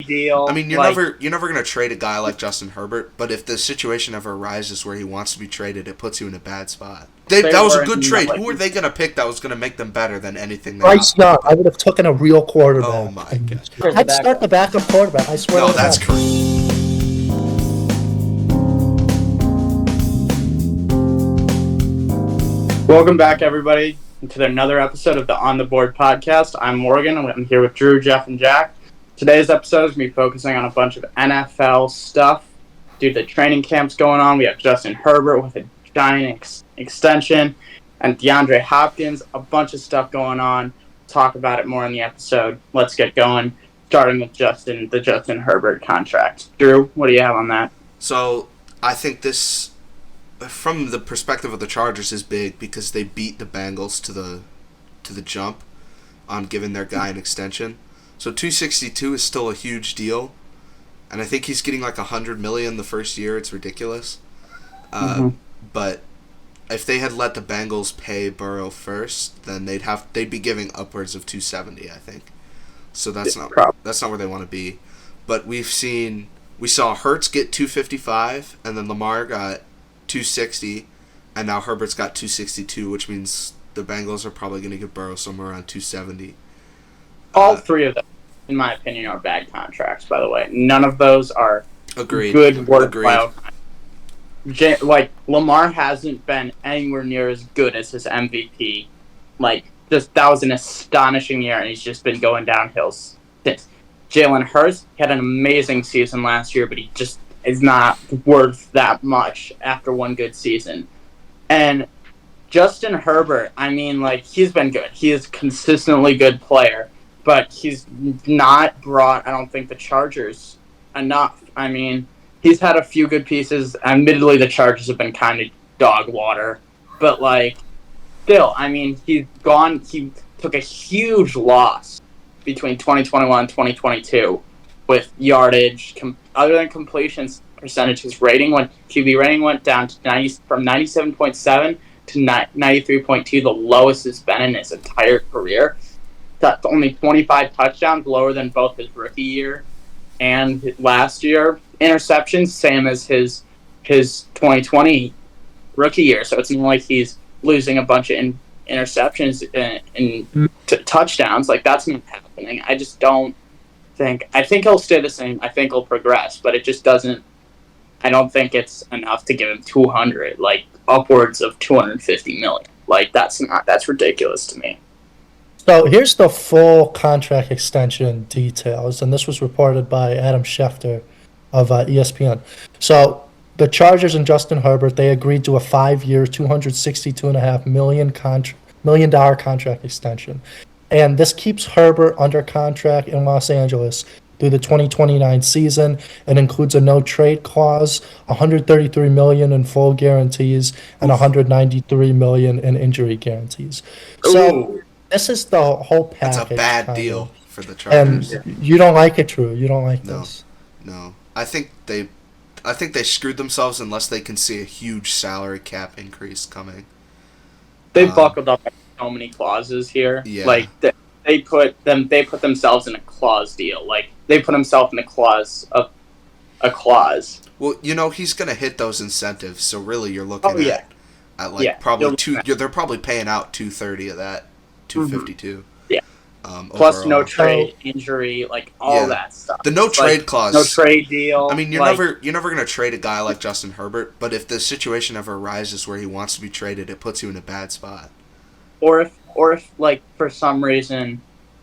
deal. I mean, you're never going to trade a guy like Justin Herbert, but if the situation ever arises where he wants to be traded, it puts you in a bad spot. That was a good trade. Who are they going to pick that was going to make them better than anything? Bryce Young. I would have taken a real quarterback. Oh my god! I'd start the backup quarterback. I swear. No, that's correct. Welcome back, everybody, to another episode of the On the Board podcast. I'm Morgan, and I'm here with Drew, Jeff, and Jack. Today's episode is going to be focusing on a bunch of NFL stuff. Due to the training camps going on, we have Justin Herbert with a giant extension, and Deandre Hopkins, a bunch of stuff going on. Talk about it more in the episode. Let's get going, starting with the Justin Herbert contract. Drew, what do you have on that? So, I think this, from the perspective of the Chargers, is big because they beat the Bengals to the jump on giving their guy an extension. So $262 is still a huge deal, and I think he's getting like $100 million the first year. It's ridiculous. But if they had let the Bengals pay Burrow first, then they'd be giving upwards of $270, I think. So that's not where they want to be. But we saw Hurts get $255, and then Lamar got $260, and now Herbert's got $262, which means the Bengals are probably going to give Burrow somewhere around $270. All three of them, in my opinion, are bad contracts, by the way. None of those are Agreed. Good worthwhile. Like, Lamar hasn't been anywhere near as good as his MVP. Like, that was an astonishing year, and he's just been going downhill since. Jalen Hurts had an amazing season last year, but he just is not worth that much after one good season. And Justin Herbert, I mean, like, he's been good. He is a consistently good player, but he's not brought, I don't think, the Chargers enough. I mean, he's had a few good pieces. Admittedly, the Chargers have been kind of dog water, but, like, still, I mean, he took a huge loss between 2021 and 2022 with yardage. Other than completions percentage, his QB rating went down to from 97.7 to 93.2, the lowest it's been in his entire career. That's only 25 touchdowns, lower than both his rookie year and last year. Interceptions, same as his 2020 rookie year. So it's not like he's losing a bunch of interceptions and touchdowns. Like, that's not happening. I just don't think. I think he'll stay the same. I think he'll progress, but it just doesn't. I don't think it's enough to give him 200, like upwards of 250 million. Like, that's ridiculous to me. So here's the full contract extension details, and this was reported by Adam Schefter of ESPN. So the Chargers and Justin Herbert, they agreed to a 5-year, $262.5 million contract extension. And this keeps Herbert under contract in Los Angeles through the 2029 season. It includes a no-trade clause, $133 million in full guarantees, and $193 million in injury guarantees. So this is the whole package. That's a bad deal for the Chargers. And you don't like it, Drew. You don't like this. No. I think they screwed themselves unless they can see a huge salary cap increase coming. They buckled up so many clauses here. Yeah. Like, they put themselves in a clause deal. Like, they put himself in a clause. Well, he's going to hit those incentives, so really you're looking at like probably they're probably paying out $230 of that, $252. Yeah. Plus overall. no trade, injury, like all that stuff. The no trade clause. No trade deal. I mean, you're never going to trade a guy like Justin Herbert, but if the situation ever arises where he wants to be traded, it puts you in a bad spot. Or if like, for some reason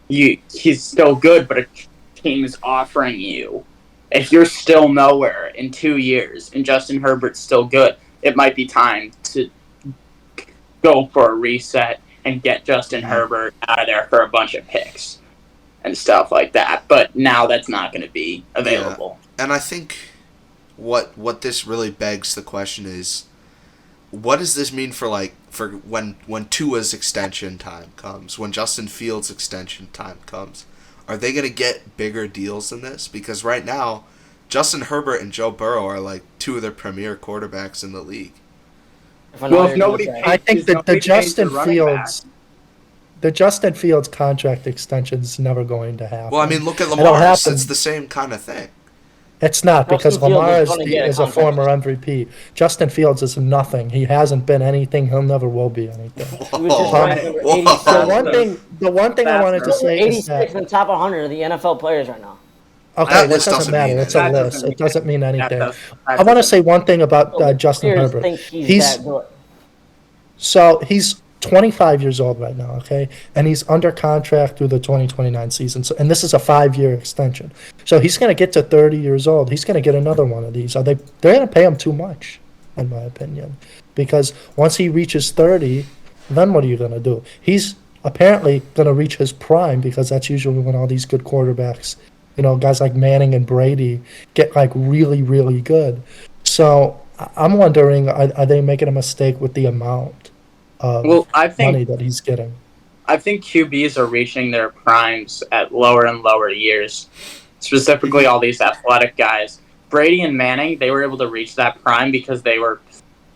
he's still good, but a team is offering you, if you're still nowhere in 2 years and Justin Herbert's still good, it might be time to go for a reset and get Justin Herbert out of there for a bunch of picks and stuff like that. But now that's not going to be available. Yeah. And I think what this really begs the question is, what does this mean for when Tua's extension time comes, when Justin Fields' extension time comes? Are they going to get bigger deals than this? Because right now, Justin Herbert and Joe Burrow are like two of the premier quarterbacks in the league. Well, if nobody I think the the Justin Fields contract extension is never going to happen. Well, I mean, look at It'll Lamar's. happen. It's the same kind of thing. It's not, because Justin Fields Lamar is gonna get a is a contract. former MVP. Justin Fields is nothing. He hasn't been anything. He'll never will be anything. He was just Whoa. ranked number Whoa. 87. The one thing I wanted to say is 86 that in the top 100 of the NFL players right now. okay, That that list doesn't doesn't matter. mean It's a anything. list. It doesn't mean anything. That I want to say one thing about Justin Players Herbert. think he's He's that good. So he's 25 years old right now, okay? And he's under contract through the 2029 season. So, and this is a 5-year extension. So he's going to get to 30 years old. He's going to get another one of these. They're going to pay him too much, in my opinion. Because once he reaches 30, then what are you going to do? He's apparently going to reach his prime, because that's usually when all these good quarterbacks, guys like Manning and Brady get like really, really good. So I'm wondering, are they making a mistake with the amount of I money think that he's getting? I think QBs are reaching their primes at lower and lower years. Specifically, all these athletic guys. Brady and Manning, they were able to reach that prime because they were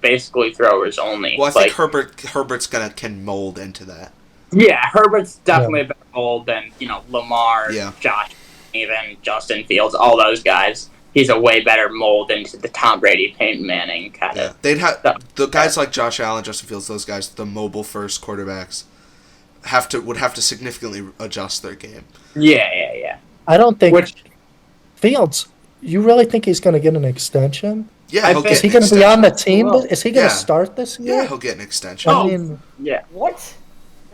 basically throwers only. Well, I think Herbert's can mold into that. Yeah, Herbert's definitely a better mold than Lamar, Yeah. Josh, even Justin Fields, all those guys. He's a way better mold into the Tom Brady, Peyton Manning kind Yeah, of. they'd have the guys like Josh Allen, Justin Fields, those guys, the mobile first quarterbacks, would have to significantly adjust their game. Yeah. I don't think Which Fields. You really think he's going to get an extension? Yeah, I he'll think- Is get he an going to be on extension. the team? Is he going to Yeah. start this year? Yeah, he'll get an extension. I mean, yeah. What?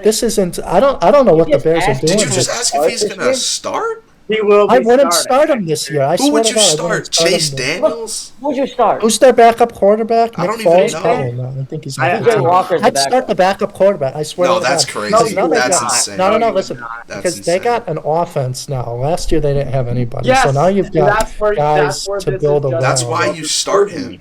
this isn't. I don't know what the just Bears are asked- doing. Did you just ask if he's This going to year? start? He will. Be I wouldn't starting. start him this year. I Who swear would to you God, I start? wouldn't start Chase him. Daniels? Who'd you start? Who's their backup quarterback? I don't Nick even Foles? know. Probably not. I think he's I- not. Jay Walker's the I'd start the backup quarterback. I swear. No, to that's God. crazy. Because now they That's got- insane. No, you listen. would not. That's Because they insane. got an offense now. Last year they didn't have anybody. Yes, So now you've got that's where guys this to is build just- around. That's why you start him.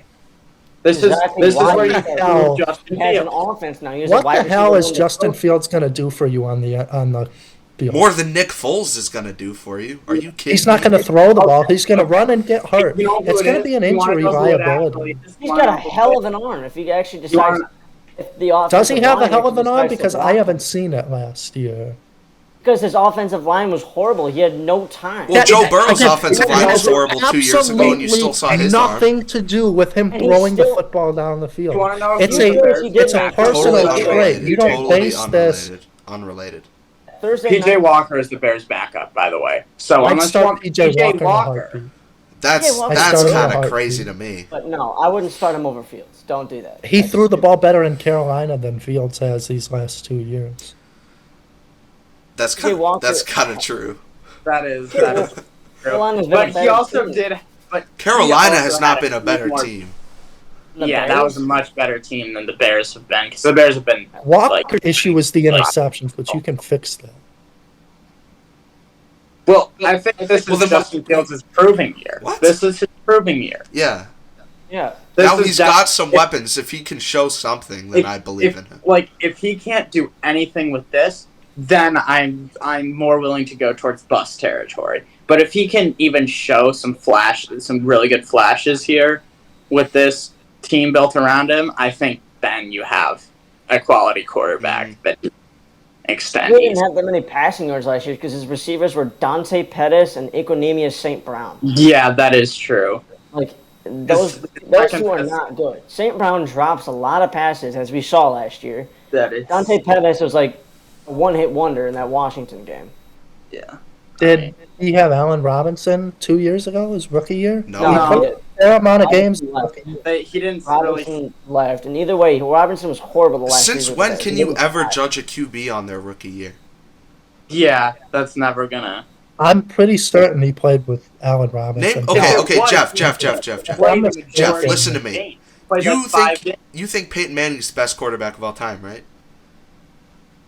This Exactly is why where he you has- prove Justin He has an Fields. offense now. He has a What wide the hell receiver is room Justin that's Fields going to do for you on the field? More than Nick Foles is going to do for you. Are you kidding? He's not me? going to throw the ball. He's going to run and get hurt. You know who It's it going to is? be an You wanna injury know who it liability. actually is? He's got a hell of an arm if he actually decides. wanna- If the offensive Does he have a line hell of an actually arm? decides to Because I block haven't him. seen it last year. Because his offensive line was horrible. He had no time. Well, Joe Burrow's Again, offensive it line was has horrible 2 years ago, and you still saw absolutely his arm. nothing to do with him And he's throwing the still- football down the field. You wanna know It's who a the Bears it's a did that? personal Totally trait. unrelated. You don't Totally base this. Unrelated. Thursday PJ night, Walker is the Bears' backup, by the way. So I'd unless you start want PJ Walker in a heartbeat. That's Yeah, well, that's I started kind a of crazy to heartbeat. me. but no, I wouldn't start him over Fields. Don't do that. He threw the ball better in Carolina than Fields has these last 2 years. That's PJ kind of, Walker- that's kind of true. that is true. Carolina's been a But he better also team. did. But he Carolina also has had not been a better more- team. The Yeah, that Bears? was a much better team than the Bears have been, because the Bears have been. Walker's issue is the interceptions, but you can fix that. Well, I think this is Well, then Justin Fields' proving year. What? This is his proving year. Yeah. Yeah. This Now is he's just- got some weapons. If he can show something, then I believe in him. Like, if he can't do anything with this, then I'm more willing to go towards bust territory. But if he can even show some really good flashes here with this team built around him, I think then you have a quality quarterback that extend He didn't easily. have that many passing yards last year because his receivers were Dante Pettis and Equinemius St. Brown. Yeah, that is true. Like, those two are not good. St. Brown drops a lot of passes, as we saw last year. That is. Dante Pettis was like a one-hit wonder in that Washington game. Yeah. Did he have Allen Robinson 2 years ago, his rookie year? No. No, No. he did. Fair amount of games. Robinson left. He didn't really. Robinson left, and either way, Robinson was horrible the last Since year with when the- can he you didn't ever try. judge a QB on their rookie year? Yeah, that's never gonna. I'm pretty certain he played with Allen Robinson. Name okay, If it okay, was, Jeff. Played the Jeff, majority listen of to the me. game. Played You like 5 think games. you think Peyton Manning's the best quarterback of all time, right?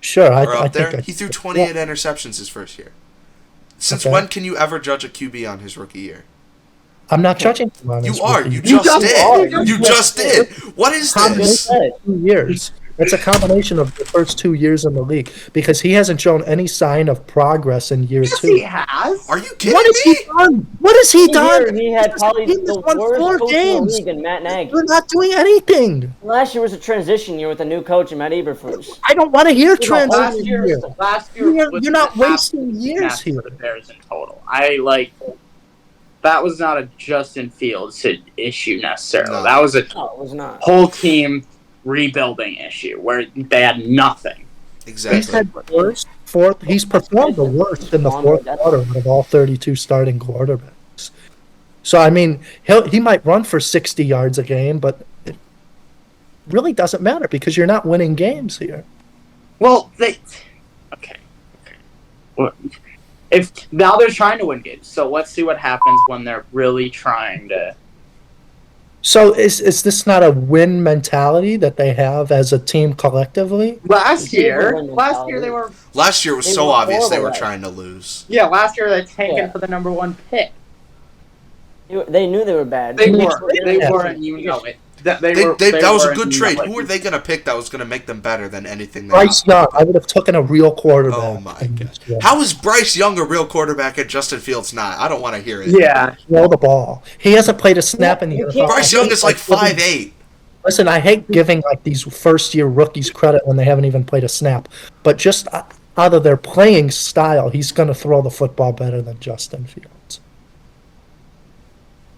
Sure, Or I up there? think He threw 28 interceptions his first year. Since Okay. when can you ever judge a QB on his rookie year? I'm not judging him on his You are. rookie You year. just just did. are. You just did. What is How Just this? said it. 2 years. It's a combination of the first 2 years in the league because he hasn't shown any sign of progress in year Yes, 2. he has. Are you kidding What has he me? done? What has he done? Here, he had This probably team has the won worst 4 coach in the games. league in Matt Nagy. You're not doing anything. Last year was a transition year with a new coach and Matt Eberflus. I don't want to hear Last transition year- here. Last year was You're not the half wasting years snaps here. for the Bears in total. That was not a Justin Fields issue necessarily. No. That was a No, it was not. whole team rebuilding issue where they had nothing. Exactly. He's had he's performed the worst in the fourth quarter of all 32 starting quarterbacks. So, I mean, he might run for 60 yards a game, but it really doesn't matter because you're not winning games here. Well, okay. Well, if now they're trying to win games, so let's see what happens when they're really trying to. So is this not a win mentality that they have as a team collectively? Last year they were. Last year it was They so were obvious they horrible were at it. trying to lose. Yeah, last year they're tanking Yeah. for the number 1 pick. They knew they were bad. They Yeah. were, and you know it. That That was a good and you trade. know it. Who were they going to pick that was going to make them better than anything they Bryce Young, I would have taken a real quarterback. Oh my god! Yeah. How is Bryce Young a real quarterback and Justin Fields not? I don't want to hear it. Yeah, Throw the ball. He hasn't played a snap in the You NFL. can't- Bryce Young is like 5'8". Listen, I hate giving like these first-year rookies credit when they haven't even played a snap, but just out of their playing style, he's going to throw the football better than Justin Fields.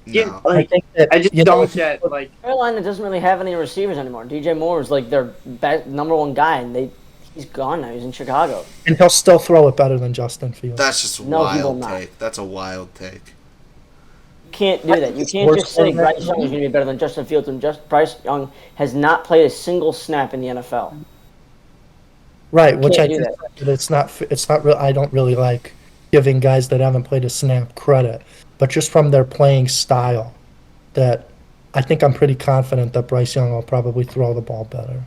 No. I think that I just you know, don't get like. Carolina doesn't really have any receivers anymore. DJ Moore is like their number 1 guy, and he's gone now. He's in Chicago. and he'll still throw it better than Justin Fields. That's just a No, he will wild not. take. That's a wild take. You can't do that. You can't just say Bryce Young is going to be better than Justin Fields, and Bryce Young has not played a single snap in the NFL. Right, which I can't do think that it's not real. I don't really like giving guys that haven't played a snap credit, but just from their playing style, that I think I'm pretty confident that Bryce Young will probably throw the ball better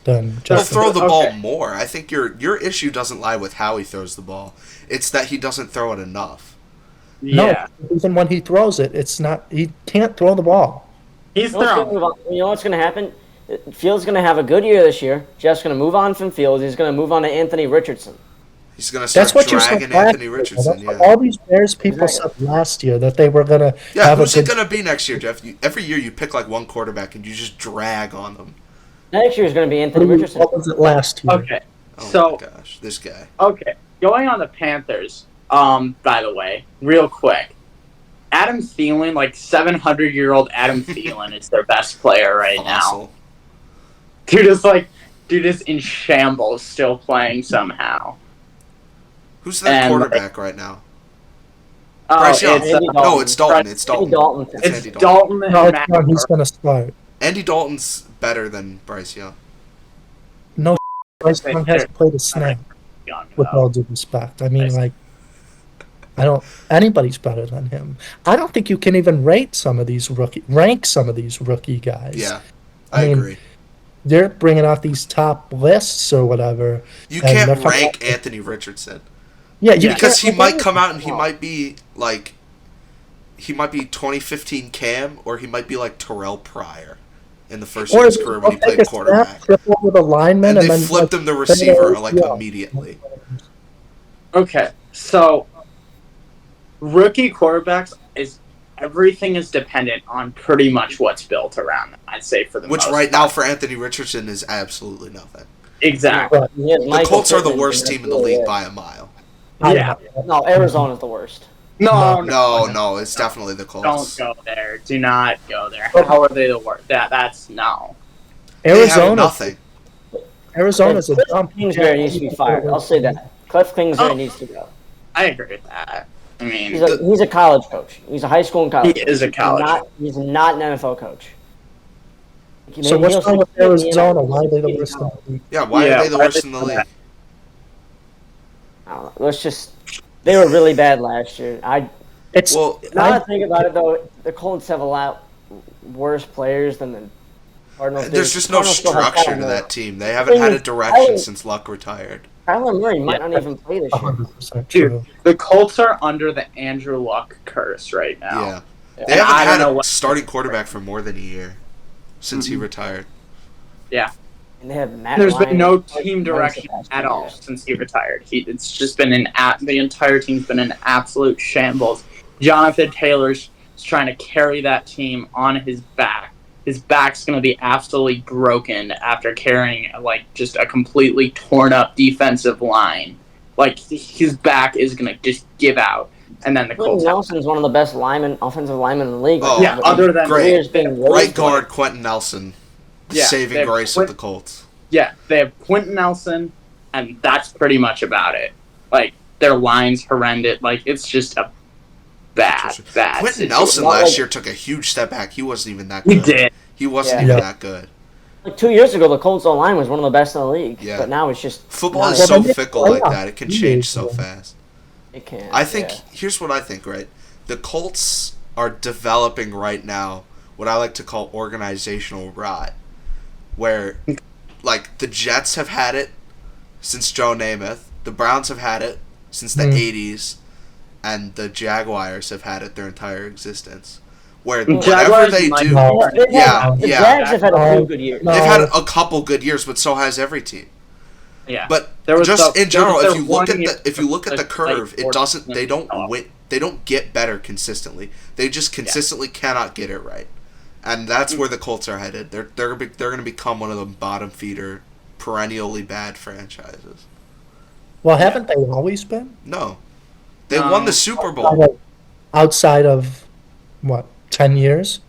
than He'll Justin. throw the ball Okay. more. I think your issue doesn't lie with how he throws the ball. It's that he doesn't throw it enough. Yeah, No, even when he throws it, it's not. He can't throw the ball. he's You know what's going to happen? Fields going to have a good year this year. Jeff's going to move on from Fields. He's going to move on to Anthony Richardson. He's going to That's start what you said dragging last Anthony year. Richardson. That's Yeah. All these Bears people Exactly. said last year that they were gonna Yeah, have who's a it good. going to be next year, Jeff? Every year you pick like one quarterback and you just drag on them. Next year is going to be Anthony Richardson. What was it last year? Okay, Oh so my gosh, this guy. okay, going on the Panthers. By the way, real quick, Adam Thielen, like 700-year-old Adam Thielen, is their best player right now. Fossil. Dude is in shambles, still playing somehow. Who's that And, quarterback right now? Oh, Bryce Young. it's, Andy No, Dalton. it's Dalton. Bryce- It's Dalton. Andy Dalton. It's it's Andy Dalton. Dalton and No, it's Matt not. He's Burke. gonna start. Andy Dalton's better than Bryce Young. No, Bryce Young hasn't played a snap. Young, With though. all due respect, I mean, Nice. like, I don't. Anybody's better than him. I don't think you can even rank some of these rookie guys. Yeah, I I mean, agree. They're bringing out these top lists or whatever. You and can't they're rank fucking- Anthony Richardson Yeah, you Yeah. because he can't- might come out and he might be like, he might be 2015 Cam or he might be like Terrell Pryor in the first year Or of his career when he they'll take played a snap, quarterback. trip over the lineman, And they then flipped like, him the then receiver they- like yeah. immediately. Okay, so rookie quarterbacks everything is dependent on pretty much what's built around them. I'd say for the Which most right part. now for Anthony Richardson is absolutely nothing. Exactly. Right. He has The Michael Colts are the Pittman, worst and team in the that's really league it. by a mile. I Yeah. don't know. No, Arizona's the worst. No, it's definitely the Colts. Don't go there. Do not go there. How are they the worst? That's no. They have Arizona. nothing. Arizona's a Cliff dump. Kingsbury needs to be fired. I'll say that. Cliff Kingsbury Oh. needs to go. I agree with that. I mean, He's a college coach. He's a high school and college. He is a coach. college He's not an NFL coach. So what's He'll wrong with succeed in the Arizona? NFL. Why are they the worst in the league? Yeah, why Yeah, are they the why worst they in the do league? that? I don't know. They were really bad last year. It's Well, Now that I think about it, though, the Colts have a lot worse players than the Cardinals do. There's just no Cardinals still have structure to Kyler that Murray. team. They haven't had a direction Kyler- since Luck retired. Kyler Murray might not even play this year. 100% true. dude, the Colts are under the Andrew Luck curse right now. Yeah. And They haven't I don't had know a what- starting quarterback for more than a year since he retired. Yeah. And they have Matt There's Ryan, been no like, team runs the direction past at 2 all years. since he retired. It's just been the entire team's been an absolute shambles. Jonathan Taylor's trying to carry that team on his back. His back's going to be absolutely broken after carrying like just a completely torn up defensive line. Like his back is going to just give out, and then the Quentin Colts. Nelson's one of the best offensive linemen in the league. Oh, Yeah, other than great. Career's been Right raised guard Quentin Nelson, the Yeah, saving they have grace of the Colts. Yeah, they have Quentin Nelson, and that's pretty much about it. Like their line's horrendous. Like it's just a bad Quentin situation. Nelson Not last like- year took a huge step back. He wasn't even that He good. did. He wasn't Yeah. even Yeah. that good. Like 2 years ago, the Colts O-line was one of the best in the league. Yeah. But now it's just Football not is as- so they did fickle like playoff that. It can years change so ago. fast. It can. I think yeah. here's what I think, right? The Colts are developing right now what I like to call organizational rot, where like the Jets have had it since Joe Namath, the Browns have had it since the 80s, and the Jaguars have had it their entire existence. Where whatever Jaguars they might do, not. They've Yeah, had, the yeah. Jags have had a few good years. No. they've had a couple good years, but so has every team. Yeah. But There was just the- in general, there if was you look one at year the curve, like it doesn't. They don't Oh. win. They don't get better consistently. They just consistently cannot get it right, and that's where the Colts are headed. They're going to become one of the bottom feeder, perennially bad franchises. Well, haven't they always been? No, they No. won the Super Bowl. Outside of what, 10 years?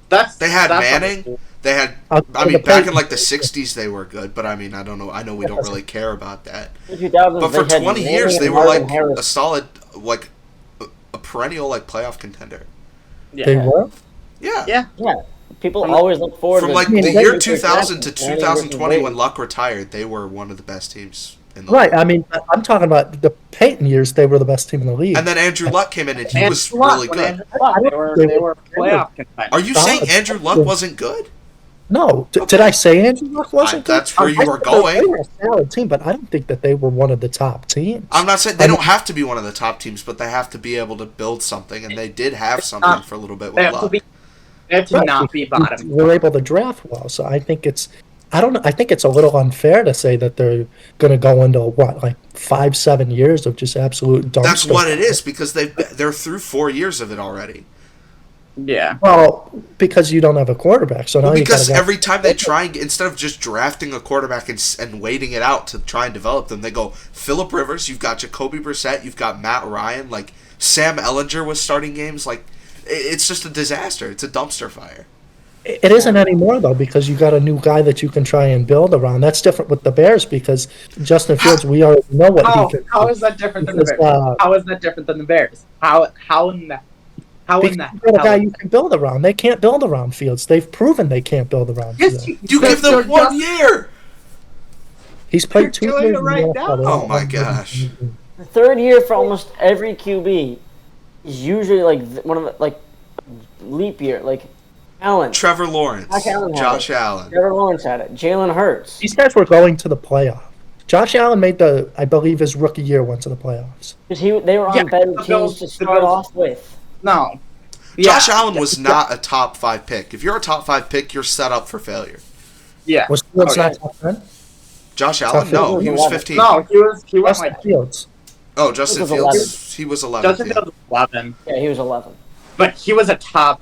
They had that's Manning. They had. I mean, back in like the '60s, they were good, but I mean, I don't know. I know we don't really care about that. In the 2000s, But for they had 20 Manning years, and they were Marvin like Harris. a solid, like a perennial like playoff contender. They Yeah. were? Yeah. Yeah. Yeah, people always look forward From to like I mean, the they- year 2000 to Manning 2020 versus when Wade. Luck retired, they were one of the best teams in the Right. league. I mean, I'm talking about the Peyton years. They were the best team in the league. And then Andrew Luck came in and he And was Luck, really when good. Andrew Luck, they were playoff contenders. Are you saying Andrew Luck wasn't good? No, did I say Andrew Luck wasn't good? That's where you I were said They going. were a solid team, but I don't think that they were one of the top teams. I'm not saying they don't have to be one of the top teams, but they have to be able to build something, and they did have something for a little bit They with have to Luck. be. They have to not be bottom. We're able to draft well, so I think it's. I don't know. I think it's a little unfair to say that they're going to go into what, like 5-7 years of just absolute dumpster. That's what it is because they're through 4 years of it already. Yeah. Well, because you don't have a quarterback, so now Well, you because gotta go. every time they try and instead of just drafting a quarterback and waiting it out to try and develop them, they go Phillip Rivers. You've got Jacoby Brissett. You've got Matt Ryan. Like Sam Ellinger was starting games. Like it's just a disaster. It's a dumpster fire. It isn't anymore though, because you got a new guy that you can try and build around. That's different with the Bears because Justin Fields, we already know what he can. How is that different than the Because, Bears? How is that different than the Bears? How in the Because you got a guy you can build around. They can't build around Fields. They've proven they can't build around Yes, Fields. You give them 1 year. He's played 2 You're years. doing it right in the now. NFL. Oh my gosh. The third year for almost every QB is usually like one of the like leap year. Like Allen, Trevor Lawrence, Josh Allen had Josh it. Allen. Trevor Lawrence had it. Jalen Hurts. These guys were going to the playoff. Josh Allen made I believe his rookie year went to the playoffs. Because they were on Yeah, better the teams Bills- to the start Bills- off with. No. Josh Allen was not a top 5 pick. If you're a top 5 pick, you're set up for failure. Yeah. Was Fields Okay. not top 10? Josh Allen, no, he was 15. No, he was Justin like Fields. Oh, Justin was Fields, 11. he was 11. Justin Fields was 11, Yeah, he was 11. but he was a top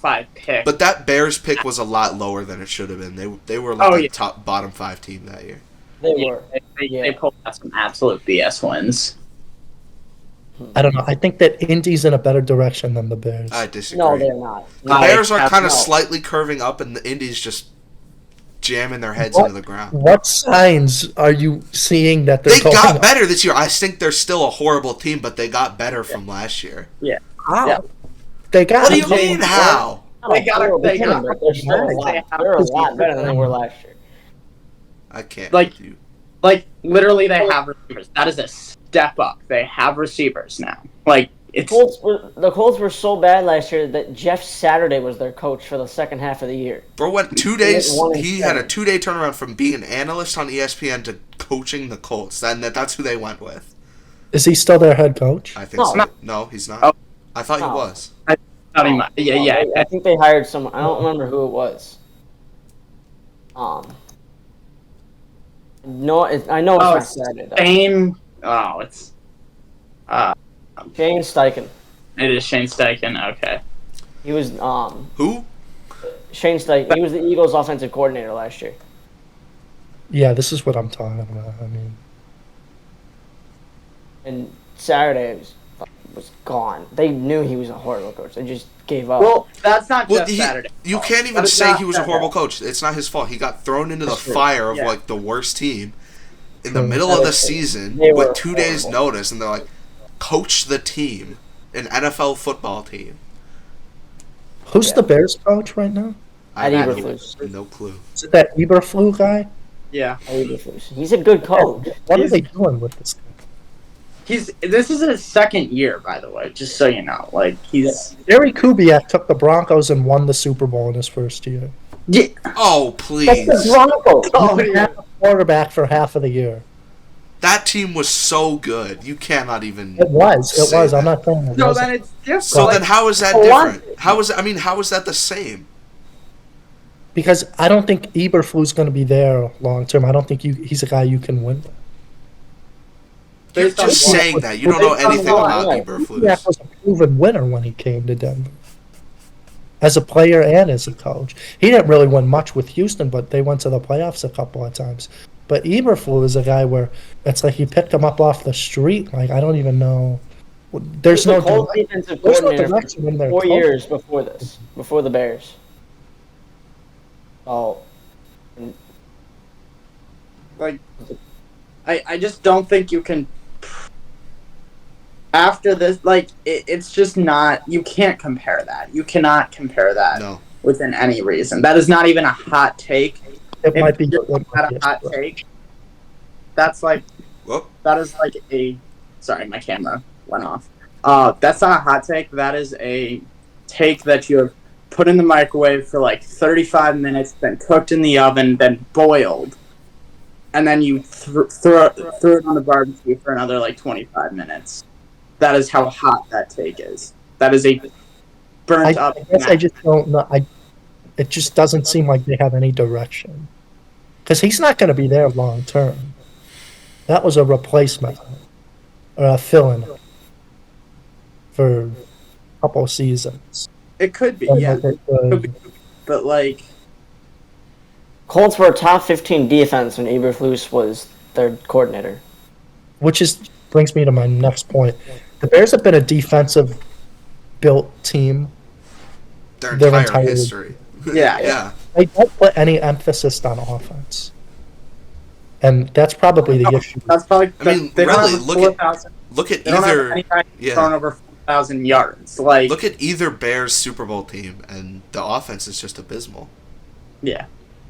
5 pick. But that Bears pick was a lot lower than it should have been. They were like Oh, a yeah. bottom 5 team that year. They Yeah, were. they pulled out some absolute BS wins. I don't know. I think that Indy's in a better direction than the Bears. I disagree. No, they're not. The I Bears are have kind of no- slightly curving up, and the Indies just jamming their heads into the ground. What signs are you seeing that they're They going got up? better this year. I think they're still a horrible team, but they got better from last year. How? Yeah. They got What do you it. mean, how? They got a- they got a- but they're still a lot. They're a lot better than they were last year. I can't. Like- with you. Like literally, they have receivers. That is a step up. They have receivers now. Like it's The Colts were so bad last year that Jeff Saturday was their coach for the second half of the year. Bro went 2 days. He went 1 and He had a 7. 2-day turnaround from being an analyst on ESPN to coaching the Colts. That's who they went with. Is he still their head coach? I think No. so. No, he's not. Oh. I thought he No. was. not even, yeah. I think they hired someone. I don't remember who it was. No, I know Oh, it's not Saturday. Shane. Oh, it's. Shane Steichen. It is Shane Steichen. Okay. He was Who? Shane Steichen. He was the Eagles' offensive coordinator last year. Yeah, this is what I'm talking about. I mean, And Saturday was gone. They knew he was a horrible coach. They just gave up. Well, that's not Well, just Saturday. you can't even That is say not he was a Saturday. horrible coach. It's not his fault. He got thrown into the That's true. fire of Yeah. like the worst team in the True. middle That of the is true. season They were with 2 days horrible. notice, and they're like, coach the team, an NFL football team. who's Yeah. the Bears coach right now? I At have Eberflus. no clue. Is it that Eberflus guy? Yeah. He's a good coach. What are He's- they doing with this guy? This is his second year, by the way, just so you know. Like, he's. Gary Kubiak took the Broncos and won the Super Bowl in his first year. Yeah. Oh, That's please. the Broncos. Oh, He yeah. had a quarterback for half of the year. That team was so good. You cannot even. It was. say I'm that. not saying it No, wasn't. then it's different. So Like, then, how is that For one- different? How is that the same? Because I don't think Eberflus going to be there long term. I don't think he's a guy you can win with. You're based on just what? saying that. You don't know Based on anything what? about Yeah. Kubiak Eberflus. was a proven winner when he came to Denver. As a player and as a coach. He didn't really win much with Houston, but they went to the playoffs a couple of times. But Eberflus is a guy where it's like you picked him up off the street. Like, I don't even know. There's He no was the Colts direct- defensive there's no coordinator direction in for their 4 coach. years before this, before the Bears. Oh, Like, I just don't think you can. After this, like, it's just not. You can't compare that. You cannot compare that No. within any reason. That is not even a hot take. It might be. If you had a hot take, that's like. Whoop. That is like a. Sorry, my camera went off. That's not a hot take. That is a take that you have put in the microwave for like 35 minutes, then cooked in the oven, then boiled, and then you threw it on the barbecue for another like 25 minutes. That is how hot that take is. That is a burnt up. I guess I just don't know. It just doesn't seem like they have any direction. Because he's not going to be there long term. That was a replacement or a fill-in for a couple of seasons. It could be, And yeah. like it was- Could be. But like, Colts were a top 15 defense when Eberflus was their coordinator. which brings me to my next point. The Bears have been a defensive built team. Their Their entire entire- history. Yeah. Yeah. They don't put any emphasis on offense. And that's probably the issue. that's probably. I mean, they don't really, have look at 4,000. look at They don't have either any guy yeah. thrown over 4,000 yards. Like, look at either Bears Super Bowl team, and the offense is just abysmal. yeah.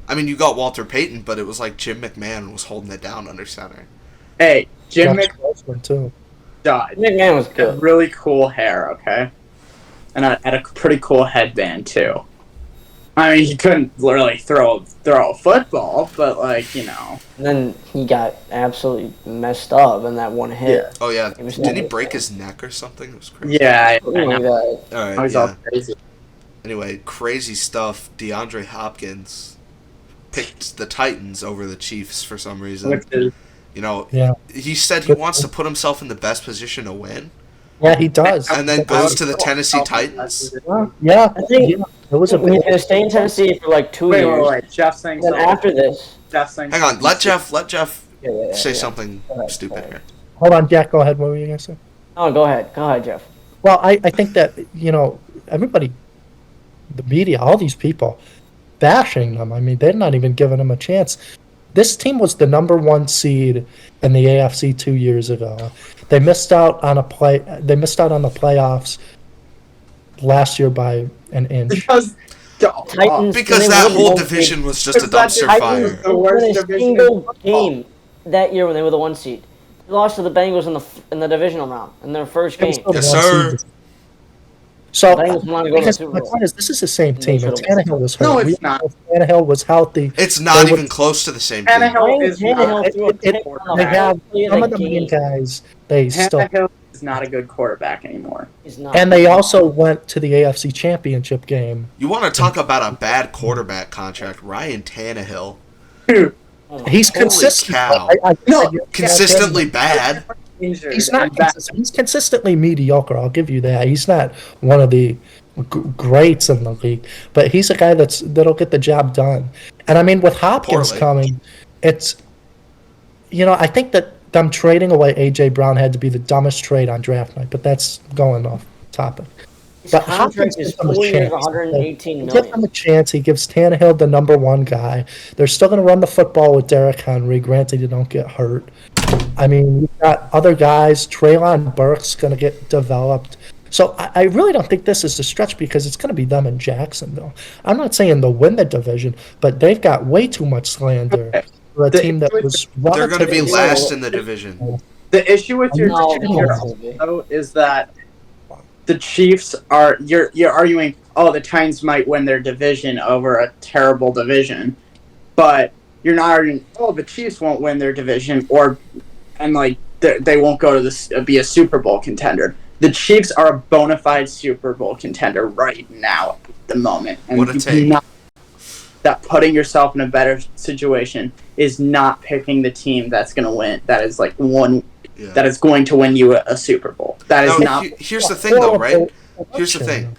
I mean, you got Walter Payton, but it was like Jim McMahon was holding it down under center. Hey, Jim Josh Roseman, too. McDodd. McMahon was Had good. really cool hair, okay? And had a pretty cool headband, too. I mean, he couldn't really throw a football, but, like, you know. And then he got absolutely messed up in that one hit. Yeah. Oh yeah, It was did he not- break his neck or something? It was crazy. Yeah, I Something like know. that. All I right. was all Yeah. crazy. Anyway, crazy stuff. Deandre Hopkins picked the Titans over the Chiefs for some reason. Which is, You know, Yeah. he said he wants to put himself in the best position to win, Yeah, he does. and then goes to the Tennessee Titans. Yeah, I think- yeah, it was a He's big. going to stay in Tennessee for like 2 wait, years. wait, wait. Jeff's saying Then something. after this, Jeff's saying Hang on, something. let Jeff yeah, say yeah. something Go ahead, stupid go ahead. here. Hold on, Jack. Go ahead. What were you gonna say? Oh, go ahead, Jeff. Well, I think that everybody, the media, all these people, bashing them. I mean, they're not even giving them a chance. This team was the number 1 seed in the AFC 2 years ago. They missed out on They missed out on the playoffs last year by an inch. Because, Titans- Because They that won whole the division was just a Because that dumpster Titans- fire. The worst They won a division single in football. game that year when they were the 1 seed. They lost to the Bengals in the divisional round in their first They were game. still the Yes, 1 sir. seed. So, The Bengals wanted to go to the because Super my Bowl. point is, this is the same They team. If should've- Tannehill was hurt, No, it's we not. know if Tannehill was healthy. It's not They even would- close to the same team. Tannehill is Tannehill not. threw a pick on the They have first play of some the of the main game. guys. They still Tannehill is not a good quarterback anymore. He's not. And they also went to the AFC Championship game. You want to talk about a bad quarterback contract? Ryan Tannehill. He's Holy consistent. cow. No, Consistently bad. Injured He's not and back. consistent. He's consistently mediocre. I'll give you that. He's not one of the greats in the league, but he's a guy that'll get the job done. And I mean, with Hopkins Poorly. coming, it's I think that them trading away AJ Brown had to be the dumbest trade on draft night. But that's going off topic. His But contract Hopkins is gives them a 4 years, chance. 118 He million. gives them a chance. He gives Tannehill the number one guy. They're still going to run the football with Derrick Henry. Granted, you don't get hurt. I mean, you've got other guys. Traylon Burks going to get developed. So I really don't think this is a stretch because it's going to be them in Jacksonville. I'm not saying they'll win the division, but they've got way too much slander for a team that was They're going to be relatively- last in the division. The issue with your No, decision here no. also is that the Chiefs are you're arguing, oh, the Titans might win their division over a terrible division, but you're not arguing, oh, the Chiefs won't win their division and like they won't go to this be a Super Bowl contender. The Chiefs are a bona fide Super Bowl contender right now at the moment, and What a you take. cannot- that putting yourself in a better situation is not picking the team that's going to win. That is like one. Yeah. That is going to win you a Super Bowl. That is Now, not. here's the thing, though, right? Here's the thing.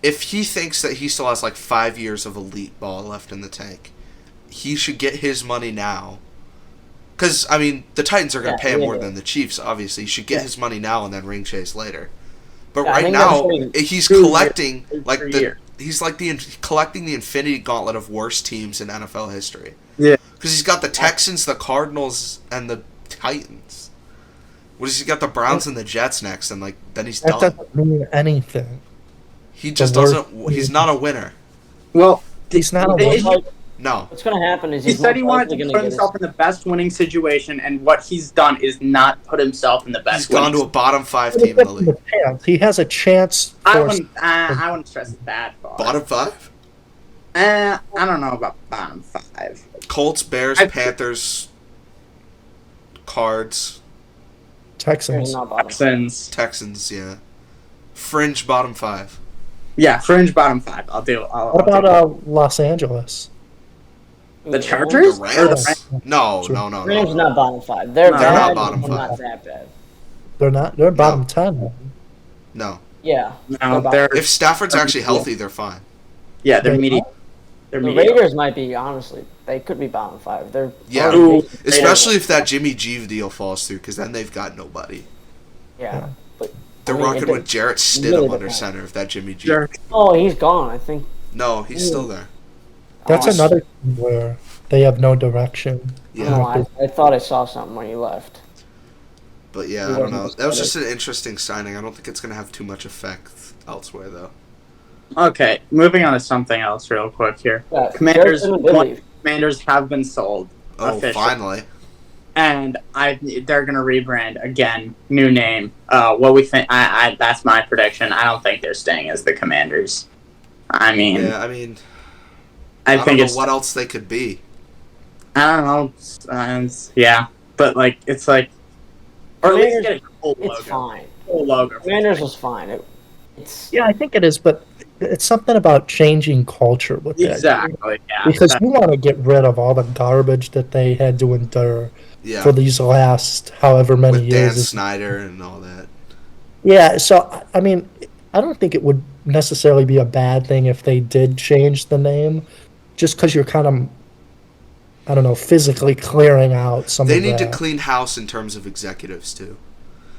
If he thinks that he still has like 5 years of elite ball left in the tank, he should get his money now. Because, I mean, the Titans are going to pay him more than the Chiefs, obviously. He should get his money now and then ring chase later. But Yeah, I right think now, that's he's 2 years. collecting like 3 the years. he's like collecting the infinity gauntlet of worst teams in NFL history. Yeah. Because he's got the Texans, the Cardinals, and the Titans. What is he got? The Browns and the Jets next, and like then he's That done. doesn't mean anything. He just the worst doesn't. He's not a winner. Well, He's not a the winner. issue- No. What's going to happen is he he's said he most wanted likely to gonna put get himself in the best winning situation, and what he's done is not put himself in the He's best. gone to a bottom 5 team in the league. He has a chance. I For, wouldn't stress it that far. Bottom 5? I don't know about bottom 5. Colts, Bears, Panthers, Cards, Texans. not bottom. Texans. Texans. Yeah. Fringe bottom 5. Yeah, fringe bottom 5. I'll do. What about Los Angeles? The Chargers? The Or the Rams? No. Rams not bottom 5. They're No, they're bad, not bottom but 5. not that bad. They're not. They're bottom 10. No. Yeah. No, They're they're If Stafford's actually healthy, they're fine. yeah, they're They're medium. They're The mediocre. Raiders might be, honestly, they could be bottom 5. They're Yeah. Ooh. Especially if that Jimmy G deal falls through, because then they've got nobody. Yeah. But They're I mean, rocking it- with Jarrett it Stidham really under depends. center if that Jimmy G. Sure. Oh, he's gone, I think. No, he's still there. That's Oh, another team where they have no direction. Yeah. No, I thought I saw something when he left. But yeah, I don't know. That was just an interesting signing. I don't think it's going to have too much effect elsewhere, though. Okay, moving on to something else real quick here. Yeah, Commanders, Jarrett did leave. Commanders have been sold. Oh, Officially. finally. And they're gonna rebrand again, new name. What we think? That's my prediction. I don't think they're staying as the Commanders. I mean, Yeah, I mean, I don't think know it's. what else they could be. I don't know. Yeah, but like it's like, or at least get a cool It's logo. fine. Cool logo. Commanders was fine. It's Yeah, I think it is, but it's something about changing culture with that. Exactly. Yeah. Because you want to get rid of all the garbage that they had to endure Yeah. for these last however many With Dan years. Snyder and all that. Yeah, so I mean, I don't think it would necessarily be a bad thing if they did change the name, just because you're kind of, I don't know, physically clearing out some. They of need to that. clean house in terms of executives, too.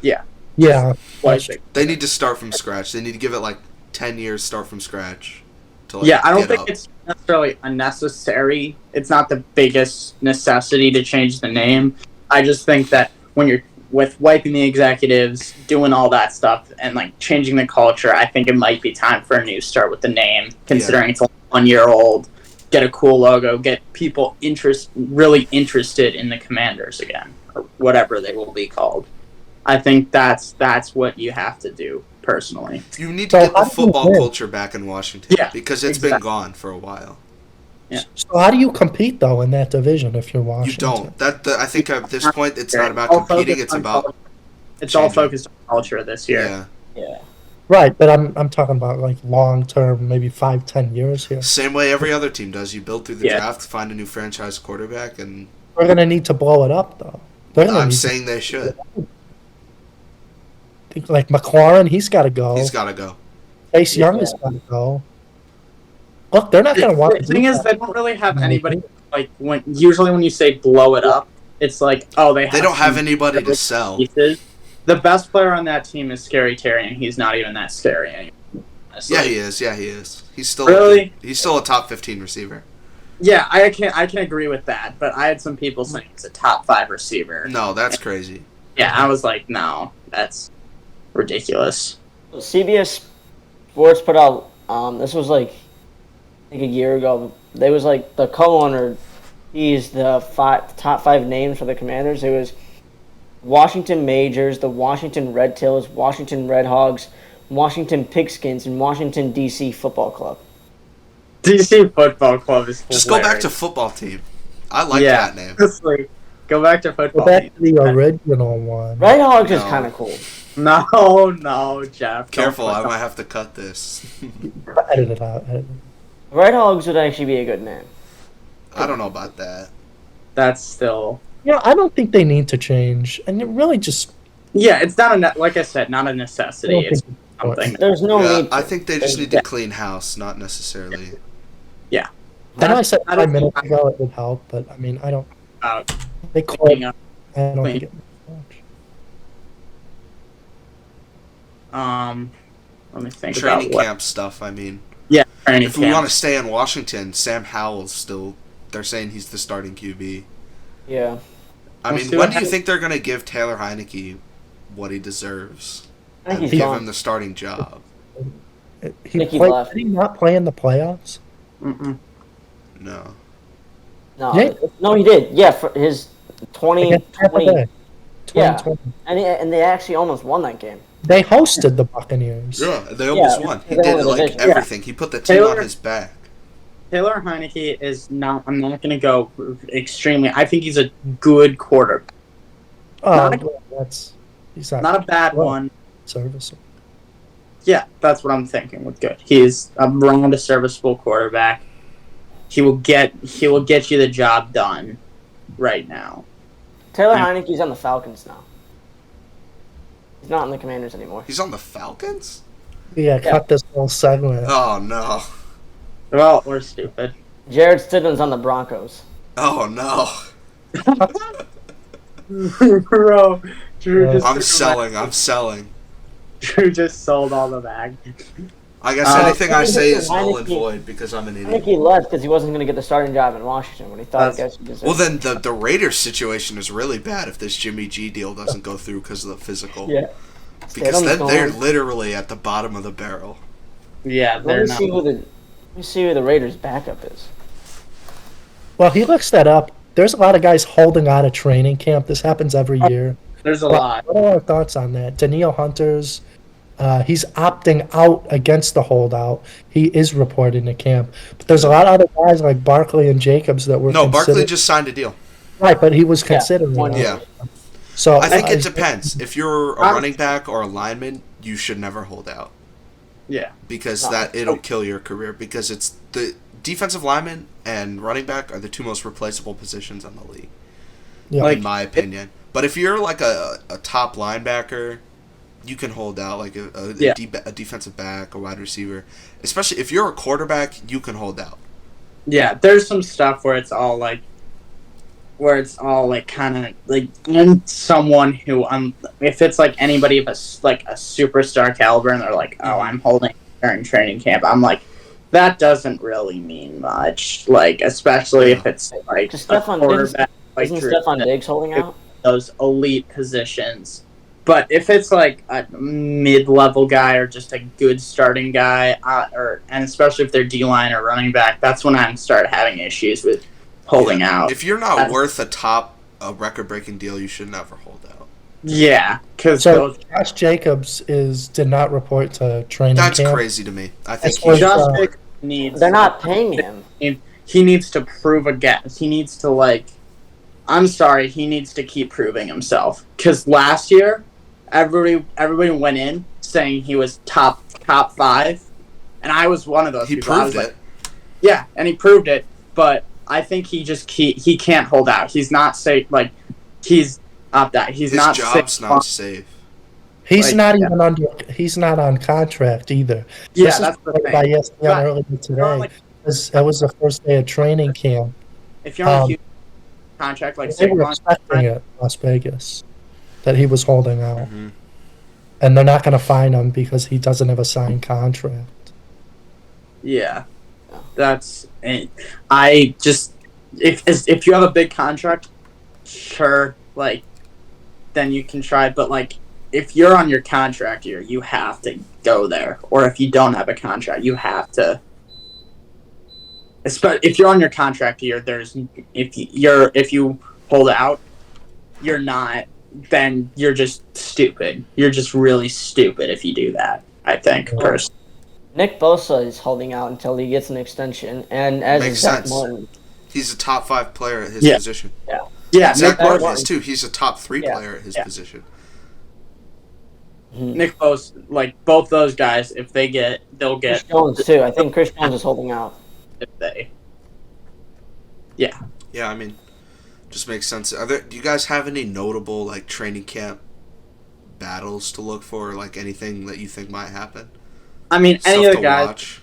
Yeah. Yeah, Like, They need to start from scratch. They need to give it like 10 years, start from scratch. To, like, yeah, I don't get think up. it's necessarily unnecessary. It's not the biggest necessity to change the name. I just think that when you're with wiping the executives, doing all that stuff, and like changing the culture, I think it might be time for a new start with the name, considering it's only 1 year old. Get a cool logo, get people really interested in the Commanders again, or whatever they will be called. I think that's what you have to do personally. You need to So get the how do you football win? culture back in Washington. Yeah, Because it's been exactly. gone for a while. So how do you compete though in that division if you're You Washington? don't. I think at this point it's not about I'll competing. focus It's on about college. It's all Change it. focused on culture this year. Yeah. Yeah. Right, but I'm talking about like long term, maybe 5-10 years here. Same way every other team does. You build through the Yeah. draft, find a new franchise quarterback, and We're gonna need to blow it up though. They're gonna I'm need saying they should. like McLaurin, he's got to go. He's got to go. Chase Young has got to go. Look, they're not going to want The to thing do is, that. they don't really have anybody. Like usually when you say blow it up, it's like, oh, they They don't have some anybody to sell. pieces. The best player on that team is Scary Terry, and he's not even that scary anymore. honestly. Yeah, he is. Yeah, he is. He's still Really? He's still a top 15 receiver. Yeah, I can agree with that, but I had some people saying he's a top 5 receiver. No, that's crazy. Yeah, I was like, no, that's ridiculous. CBS Sports put out, this was like a year ago. They was like the co-owner. He's the top 5 names for the Commanders. It was Washington Majors, the Washington Red Tails, Washington Red Hogs, Washington Pigskins, and Washington DC Football Club. DC Football Club is Just go back hilarious. to football team. I like that name. Just like, go back to Go football. back to the original one. Red Hogs is No. kind of cool. No, Jeff. don't Careful, put I that- might have to cut this. Edit it out. Edit it. Red Hogs would actually be a good name. I don't know about that. That's still. You know, I don't think they need to change, and it really just. Yeah, it's not like I said, not a I necessity. don't It's think something. There's no Yeah, need. I think they just need to clean house, not necessarily. I know I said I don't 5 minutes think ago it would help, but I mean, I don't. about They quit. cleaning up. I don't clean. think it much. Let me think Training about what. camp stuff, I mean. Yeah, training If we camp. want to stay in Washington, Sam Howell's still. They're saying he's the starting QB. Yeah. I Let's mean, see when what do you think they're going to give Taylor Heineke what he deserves? I think And he's give gone. him the starting job? He think he played, left. did he not play in the playoffs? Mm-mm. No. No, Yeah. no, he did. Yeah, for his Against Tampa 2020, Bay. Yeah. 2020. and they actually almost won that game. They hosted the Buccaneers. Yeah, they almost Yeah, won. He they did won the like division. everything. He put the team Taylor- on his back. Taylor Heineke is not. I'm not going to go extremely. I think he's a good quarterback. Oh, Not well, that's he's not, Not a bad well, one. serviceable. Yeah, that's what I'm thinking with good. He's around a serviceable quarterback. He will get you the job done right now. Taylor Yeah. Heineke's on the Falcons now. He's not on the Commanders anymore. He's on the Falcons? Yeah, cut this whole segment. Oh, no. Well, we're stupid. Jared Stidham's on the Broncos. Oh, no. Bro, Drew just I'm selling. Drew just sold all the bag. I guess anything I say is null and void because I'm an idiot. Heineke left because he wasn't going to get the starting job in Washington when he thought That's- he deserved Well, then the Raiders situation is really bad if this Jimmy G deal doesn't go through because of the physical. Yeah. Because Stidham's then they're gone. literally at the bottom of the barrel. Yeah, Let they're me not. see who the Raiders' backup is. Well, he looks that up. There's a lot of guys holding out of training camp. This happens every year. There's a What lot. what are our thoughts on that? Daniil Hunter's, he's opting out against the holdout. He is reporting to camp. But there's a lot of other guys like Barkley and Jacobs that were No, Barkley considered- just signed a deal. right, but he was considering one it. year. Yeah. So I think it depends. If you're a I'm- running back or a lineman, you should never hold out Yeah. because No. it'll kill your career because it's the defensive lineman and running back are the two most replaceable positions in the league, Yeah. Like- in my opinion. But if you're like a top linebacker, you can hold out like Yeah. a defensive back, a wide receiver. Especially if you're a quarterback, you can hold out. Yeah, there's some stuff where it's all like kind of like in someone who if it's like anybody of a superstar caliber and they're like, oh, I'm holding during training camp, I'm like, that doesn't really mean much. Like especially if it's like Just a Stephon quarterback like Isn't Drew, Stephon Diggs holding out? those elite positions. But if it's like a mid-level guy or just a good starting guy, and especially if they're D-line or running back, that's when I start having issues with holding out. If you're not That's- worth a record-breaking deal, you should never hold out. Yeah, because So Josh Jacobs did not report to training That's camp. crazy to me. I think That's he what- should. Josh Jacobs needs. They're not paying him. He needs to prove again. He needs to I'm sorry. He needs to keep proving himself. Because last year, everybody went in saying he was top 5, and I was one of those He people. I was proved like, it. yeah, and he proved it. But I think he can't hold out. He's not safe. Like he's up that. He's His not job's safe. not safe. He's Like, not yeah. even under. He's not on contract either. Yeah, This is that's the reported by thing. ESPN But earlier you're on, today. like, That was the first day of training camp. if you're on a Um, huge contract like they were Saquon, expecting it, Las Vegas, that he was holding out, Mm-hmm. and they're not going to fine him because he doesn't have a signed contract. yeah, that's. I just if you have a big contract, sure, like then you can try. But like if you're on your contract year, you have to go there. Or if you don't have a contract, you have to. If you're on your contract year, if you hold out, you're not. Then you're just stupid. You're just really stupid if you do that. I think personally. Nick Bosa is holding out until he gets an extension, and as Makes is Zach sense. Martin. He's a top 5 player at his Yeah. position. Yeah, Zach Nick Martin Bosa, is too. He's a top 3 Yeah. player at his Yeah. position. Nick Bosa, like both those guys, if they get, they'll Chris get Jones too. I think Chris Jones is holding out. if they. Yeah, I mean, just makes sense. Do you guys have any notable like training camp battles to look for? Like anything that you think might happen? I mean, any Stuff of to the guys. watch?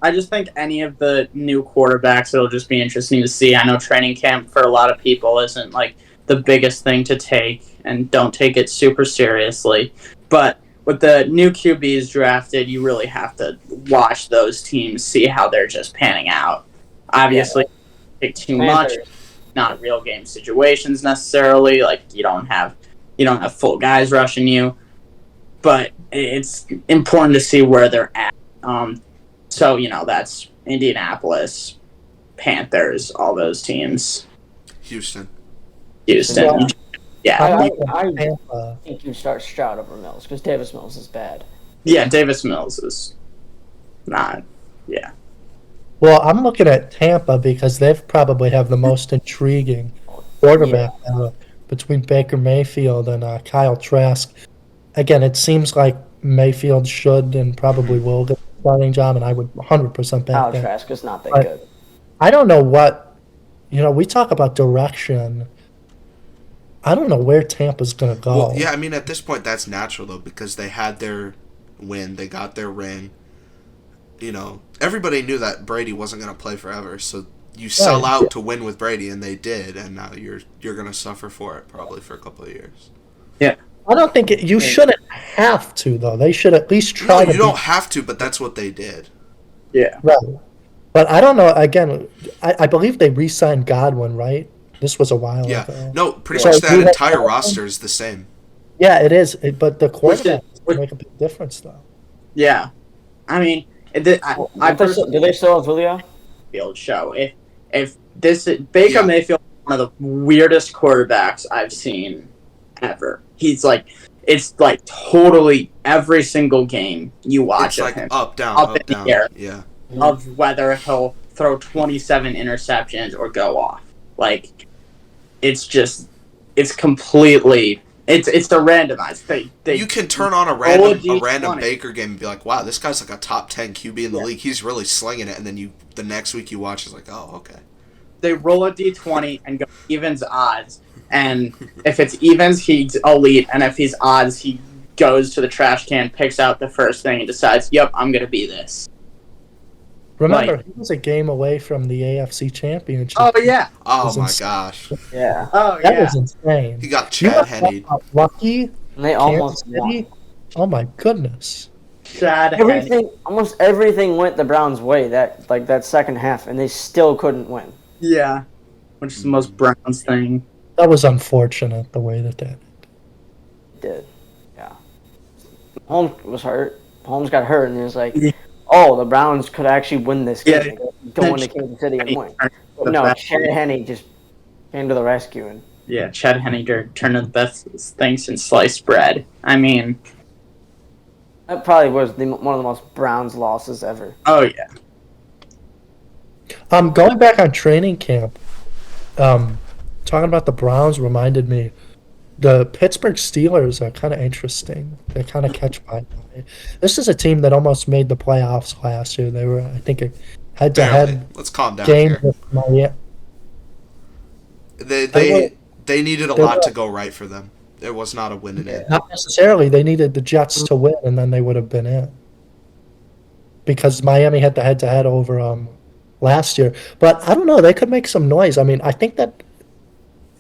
I just think any of the new quarterbacks, it'll just be interesting to see. I know training camp for a lot of people isn't like the biggest thing to take, and don't take it super seriously. But with the new QBs drafted, you really have to watch those teams, see how they're just panning out. Obviously, take too much, Panthers. not real game situations necessarily. Like you don't have full guys rushing you, but it's important to see where they're at. So that's Indianapolis, Panthers, all those teams. Houston. Houston, yeah, I Tampa. think you start Stroud over Mills because Davis Mills is bad. yeah. Davis Mills is not. Yeah, Well, I'm looking at Tampa because they probably have the most intriguing quarterback between Baker Mayfield and Kyle Trask. Again, it seems like Mayfield should and probably will get the starting job, and I would 100% back Kyle that. Trask is not that But- good. I don't know what, we talk about direction. I don't know where Tampa's going to go. Well, yeah, I mean, at this point, that's natural, though, because they had their win. They got their ring. Everybody knew that Brady wasn't going to play forever, so you sell out to win with Brady, and they did, and now you're going to suffer for it probably for a couple of years. I don't think you shouldn't have to, though. They should at least No, try to you don't have to, but that's what they did. yeah. Right. But I don't know. Again, I believe they re-signed Godwin, right? This was a while Yeah. ago. No, pretty So much do that you have entire Godwin? roster is the same. Yeah, it is. But the quarterback which- make a big difference, though. Yeah. I mean, I Do they still have Julio? Mayfield show. If this Baker Yeah. Mayfield is one of the weirdest quarterbacks I've seen ever. He's like, it's like totally every single game you watch It's of like him up, down, Up up, in the down. air. Yeah. of whether he'll throw 27 interceptions or go off. Like, it's completely. It's the randomized. They You can turn on a roll a random D20. Baker game and be like, wow, this guy's like a top 10 QB in the league. He's really slinging it. And then the next week you watch, it's like, oh, okay. They roll a D20 and go evens odds. And if it's evens, he's elite. And if he's odds, he goes to the trash can, picks out the first thing, and decides, yep, I'm going to be this. Remember, Like- he was a game away from the AFC Championship. Oh, yeah. Oh, was my insane. gosh. Yeah. Oh, That yeah. was insane. He got You Chad got Henne. lucky. And they Kansas almost City. won. Oh my goodness. Chad Henne. Almost everything went the Browns' way that second half, and they still couldn't win. Yeah. Which is the most Browns thing. That was unfortunate the way that It did. Yeah. Holmes was hurt. Holmes got hurt, and he was like, Yeah. "Oh, the Browns could actually win this game. Yeah. Go into Kansas City and win." But no, Chad Henne just came to the rescue, and Yeah, Chad Henninger turned to the best thing since sliced bread. I mean, that probably was one of the most Browns losses ever. oh yeah. Going back on training camp, talking about the Browns reminded me the Pittsburgh Steelers are kind of interesting. They kind of catch my eye. This is a team that almost made the playoffs last year. They were, I think, a Barely. head-to-head Let's calm down game here. with Miami. They needed a lot to go right for them. There was not a win in it. Not necessarily. They needed the Jets to win, and then they would have been in. Because Miami had the head-to-head over last year. But I don't know. They could make some noise. I mean, I think that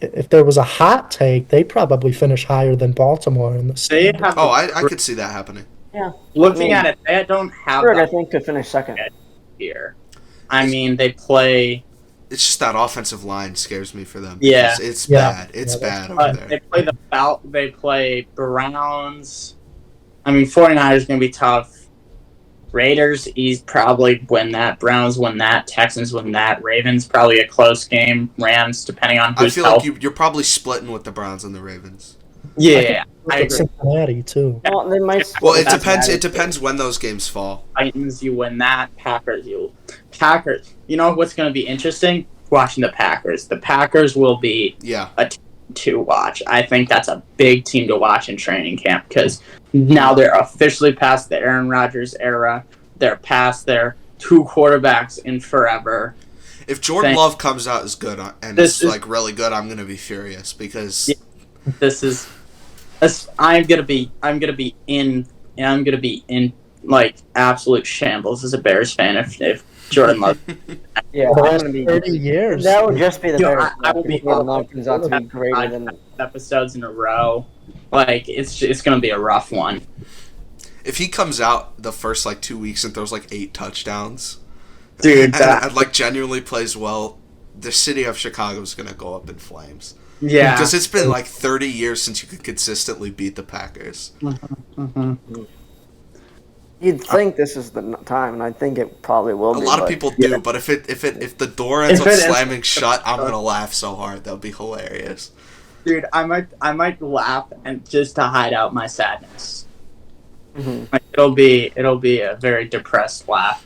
if there was a hot take, they'd probably finish higher than Baltimore in the They standings. have. Oh, I could see that happening. Yeah. Looking at it, they don't have Pittsburgh, I that think, could finish second. here. I mean, they play. It's just that offensive line scares me for them. Yeah. because it's Yeah. bad. It's Yeah, that's bad over They there. play They play Browns. I mean, 49ers going to be tough. Raiders, probably win that. Browns win that. Texans win that. Ravens, probably a close game. Rams, depending on I who's feel healthy. like you're probably splitting with the Browns and the Ravens. Yeah, Look I at agree. Cincinnati, too. Well, they might. Well, it That's depends. bad. It depends when those games fall. Titans, you win that. Packers. You know what's going to be interesting? Watching the Packers. The Packers will be Yeah. a team to watch. I think that's a big team to watch in training camp because now they're officially past the Aaron Rodgers era. They're past their 2 quarterbacks in forever. If Jordan Thank- Love comes out as good and This it's is- like really good, I'm gonna be furious because Yeah. I'm gonna be in like absolute shambles as a Bears fan if Jordan Love. Yeah, For the I'm last gonna be. 30 years. That would just be the Yo, Bears. I will be Jordan Love comes out to be greater than. Episodes in a row, like it's gonna be a rough one. if he comes out the first like 2 weeks and throws like 8 touchdowns, Dude, and like genuinely plays well, the city of Chicago is gonna go up in flames. Yeah. Because it's been like 30 years since you could consistently beat the Packers. Mhm. You'd think this is the time, and I think it probably will A be. lot of but- people do, Yeah. but if the door ends If up it is- slamming shut, I'm gonna laugh so hard. That'll be hilarious. Dude, I might laugh and just to hide out my sadness. Mhm. Like, it'll be a very depressed laugh.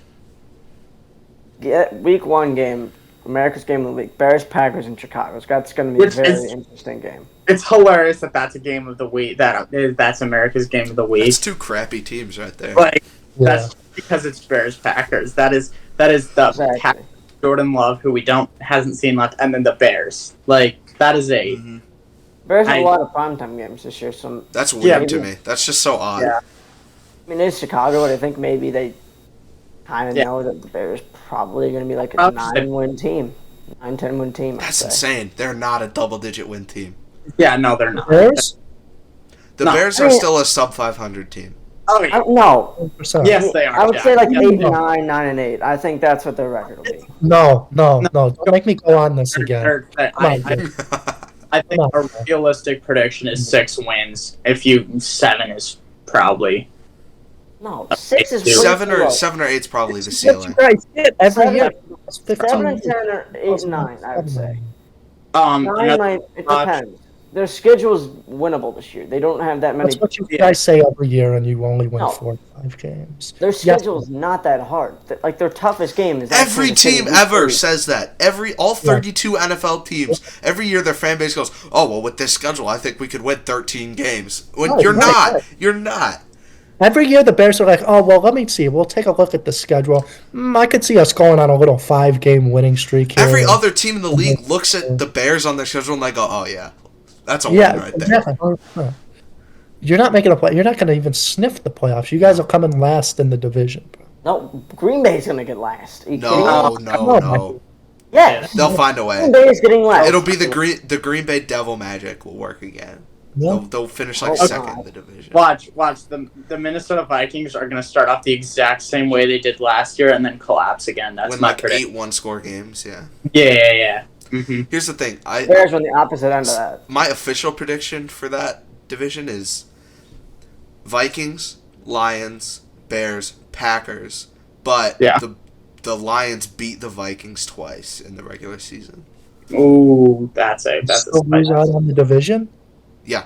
Yeah, week 1 game, America's game of the week, Bears, Packers, and Chicago. That's going to be Which a very is- interesting game. It's hilarious that that's a game of the week. That's America's game of the week. That's 2 crappy teams right there. Like Yeah. that's because it's Bears Packers. That is the Exactly. Jordan Love, who we hasn't seen left, and then the Bears. Like that is a Mhm. Bears have I- a lot of primetime games this year. So That's Yeah, weird to me. That's just so odd. Yeah. I mean, it's Chicago, but I think maybe they kind of Yeah. know that the Bears probably going to be like a Probably. 9-win team, 9-10 win team. I'd That's say. insane. They're not a double-digit win team. yeah. No, they're not. Bears? The No. Bears are still a sub 500 team. Oh I yeah. don't know. 100%. Yes, they are. I would yeah. say like Yeah. 8-9, 9-8. I think that's what their record will be. No. Don't make me go on this again. Come on, I think Come a on. realistic prediction is 6 wins. 7 is probably. No, 6 is way seven too or low. 7 or 8 is probably the That's what you ceiling. guys did every Seven- year. It's 15 7 and years. 10 or 8 and 9, I would say. 9 9 might, it depends. Their schedule's winnable this year. They don't have that many. That's what you guys say every year, and you only win No. 4 or 5 games. Their Yes. schedule's not that hard. Like their toughest game is that Every Kansas City team week ever 3. says that. All 32 NFL teams, every year their fan base goes, "Oh, well, with this schedule, I think we could win 13 games." When Oh, you're right, not. right. You're not. Every year, the Bears are like, "Oh, well, let me see. We'll take a look at the schedule. I could see us going on a little 5-game winning streak here." Every other team in the league looks at the Bears on their schedule and they go, "Oh yeah, that's a Yeah, win right there." exactly. 100%. You're not making a play. You're not going to even sniff the playoffs. You guys are coming last in the division, bro. No, Green Bay's gonna get last. Are you kidding me? No. Yes. They'll find a way. Green Bay is getting last. It'll be the Green Bay Devil magic will work again. Yeah. They'll finish like Oh, second in God. the division. Watch. The Minnesota Vikings are going to start off the exact same way they did last year and then collapse again. That's Win my like prediction. 8 one-score games. Yeah. Yeah. Mm-hmm. Here's the thing. Bears on the opposite end of that. My official prediction for that division is Vikings, Lions, Bears, Packers. But Yeah. the Lions beat the Vikings twice in the regular season. Ooh, that's a Still lose out on the division. Yeah.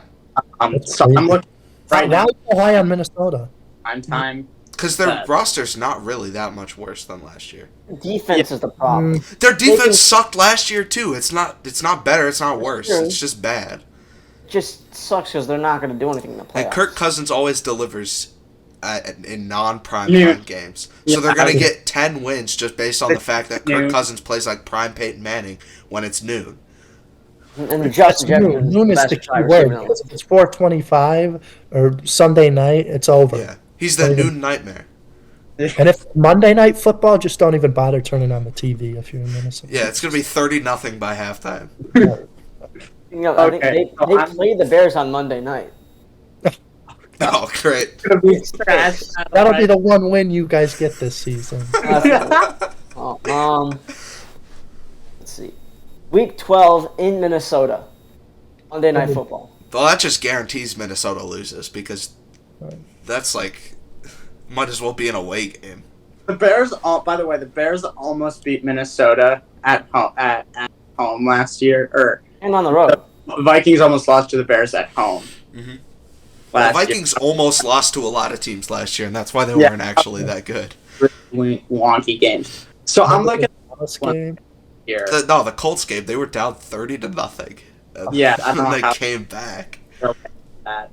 so I'm looking right now. Why so high on Minnesota? Prime time. Because their Uh, roster's not really that much worse than last year. Defense is the problem. Their They can- defense sucked last year too. It's not better. It's not worse. True. It's just bad. just sucks because they're not going to do anything in the playoffs. And Kirk Cousins always delivers in non-prime Yeah. time games. So they're going to get 10 wins just based on the fact that Kirk Noon. Cousins plays like prime Peyton Manning when it's noon. And Justin Jefferson Noon is the key word. Because if it's 4:25 or Sunday night, it's over. Yeah. He's the noon nightmare. And if Monday night football, just don't even bother turning on the TV if you're in Minnesota. Yeah, it's going to be 30-0 by halftime. I think they play the Bears on Monday night. Oh, great. Gonna be trash. That'll be the one win you guys get this season. Let's see. Week 12 in Minnesota. Monday Night Football. Well, that just guarantees Minnesota loses because that's like might as well be an away game. The Bears. By the way, the Bears almost beat Minnesota at home last year. And on the road. The Vikings almost lost to the Bears at home. Mm-hmm. The Vikings almost lost to a lot of teams last year, and that's why they weren't actually that good. Really wonky games. So I'm looking at This game. here. The Colts game, they were down 30-0. Yeah, I don't know they how came back. that.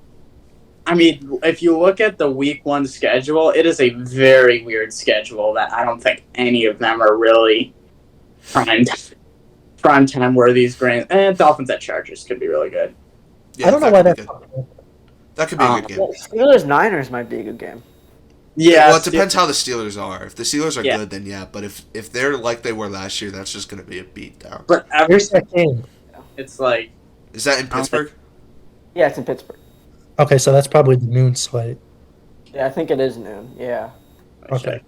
I mean, if you look at the Week 1 schedule, it is a very weird schedule that I don't think any of them are really prime time worthy. And Dolphins at Chargers could be really good. Yeah, I don't know why that's. That could be a good game. Steelers-Niners might be a good game. Yeah. Well, it depends how the Steelers are. If the Steelers are Yeah. good, then yeah. But if they're like they were last year, that's just going to be a beatdown. But Here's that game. it's like Is that in Pittsburgh? Yeah, it's in Pittsburgh. Okay, so that's probably the noon slate. Yeah, I think it is noon. Yeah. Okay.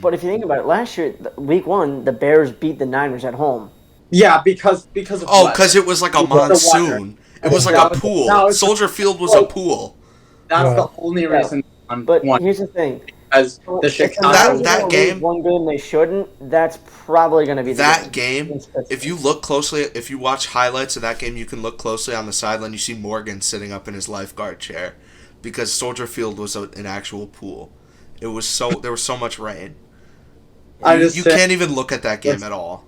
But if you think about it, last year, Week 1, the Bears beat the Niners at home. Yeah, because of Oh, what? because it was like a monsoon. It was like a pool. Soldier Field was a pool. That's the only reason. But here's the thing. As the Chicago That game, one game they shouldn't. That's probably going to be that game. If you look closely, if you watch highlights of that game, you can look closely on the sideline. You see Morgan sitting up in his lifeguard chair because Soldier Field was an actual pool. It was there was so much rain. You can't even look at that game at all.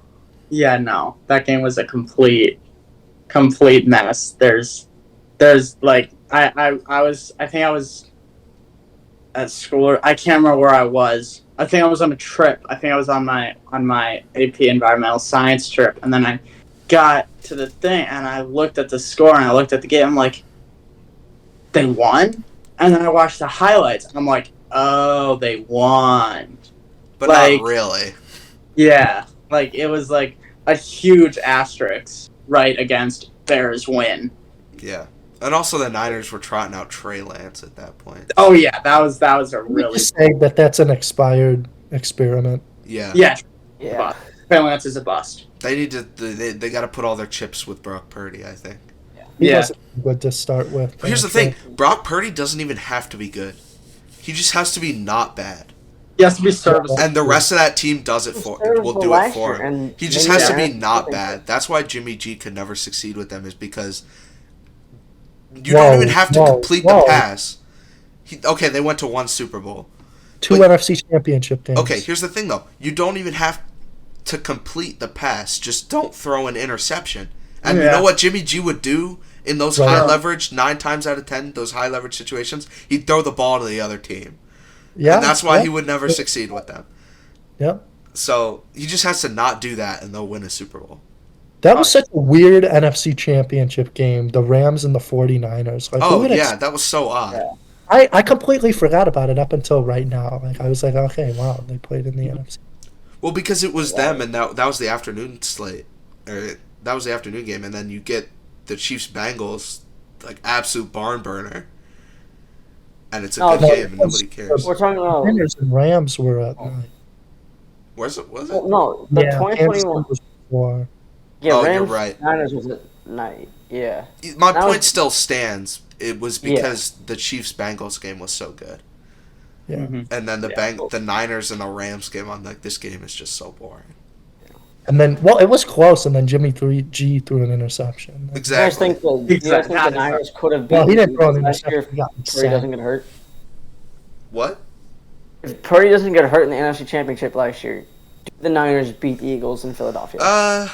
Yeah, no, that game was a complete mess. There's like I think I was at school, or I can't remember where I was. I think I was on a trip. I think I was on my AP Environmental Science trip, and then I got to the thing, and I looked at the score, and I looked at the game. I'm like, they won? And then I watched the highlights, and I'm like, oh, they won. But like, not really. Yeah, like it was like a huge asterisk right against Bears win. Yeah. And also the Niners were trotting out Trey Lance at that point. Oh yeah, that was a really. Just say that's an expired experiment. Yeah. Yeah. Yeah. Trey Lance is a bust. They need to. They got to put all their chips with Brock Purdy, I think. He Yeah. wasn't good to start with. But here's the thing: Brock Purdy doesn't even have to be good. He just has to be not bad. He has to be serviceable. And the rest of that team does it for. Will do it for him. He just has to be not bad. That's why Jimmy G could never succeed with them, is because you don't even have to complete the pass. Okay, they went to one Super Bowl. Two NFC Championship games. Okay, here's the thing though: you don't even have to complete the pass. Just don't throw an interception. And you know what Jimmy G would do in those high leverage, 9 times out of 10, those high leverage situations? He'd throw the ball to the other team. Yeah. And that's why he would never succeed with them. Yep. So he just has to not do that, and they'll win a Super Bowl. That was such a weird NFC Championship game, the Rams and the 49ers. Like, Oh, yeah, that was so odd. Yeah. I completely forgot about it up until right now. Like, I was like, okay, wow, they played in the NFC. Well, because it was them, and that was the afternoon slate. Or that was the afternoon game, and then you get the Chiefs-Bengals, like, absolute barn burner. And it's a good game, and nobody cares. We're talking about Niners and Rams were at night. Was it? no, the 2021 was before. Yeah, Oh, Rams, you're right. Niners was at night. Yeah. My That point was- still stands. It was because the Chiefs-Bengals game was so good. Yeah. Mhm. And then the Niners and the Rams game, I'm like, this game is just so boring. And then, well, it was close, and then Jimmy G threw an interception. Do you guys Exactly. think the Niners could have Well, he beaten didn't throw an last year interception. He got if Purdy sacked. doesn't get hurt? What? If Purdy doesn't get hurt in the NFC Championship last year, do the Niners beat the Eagles in Philadelphia?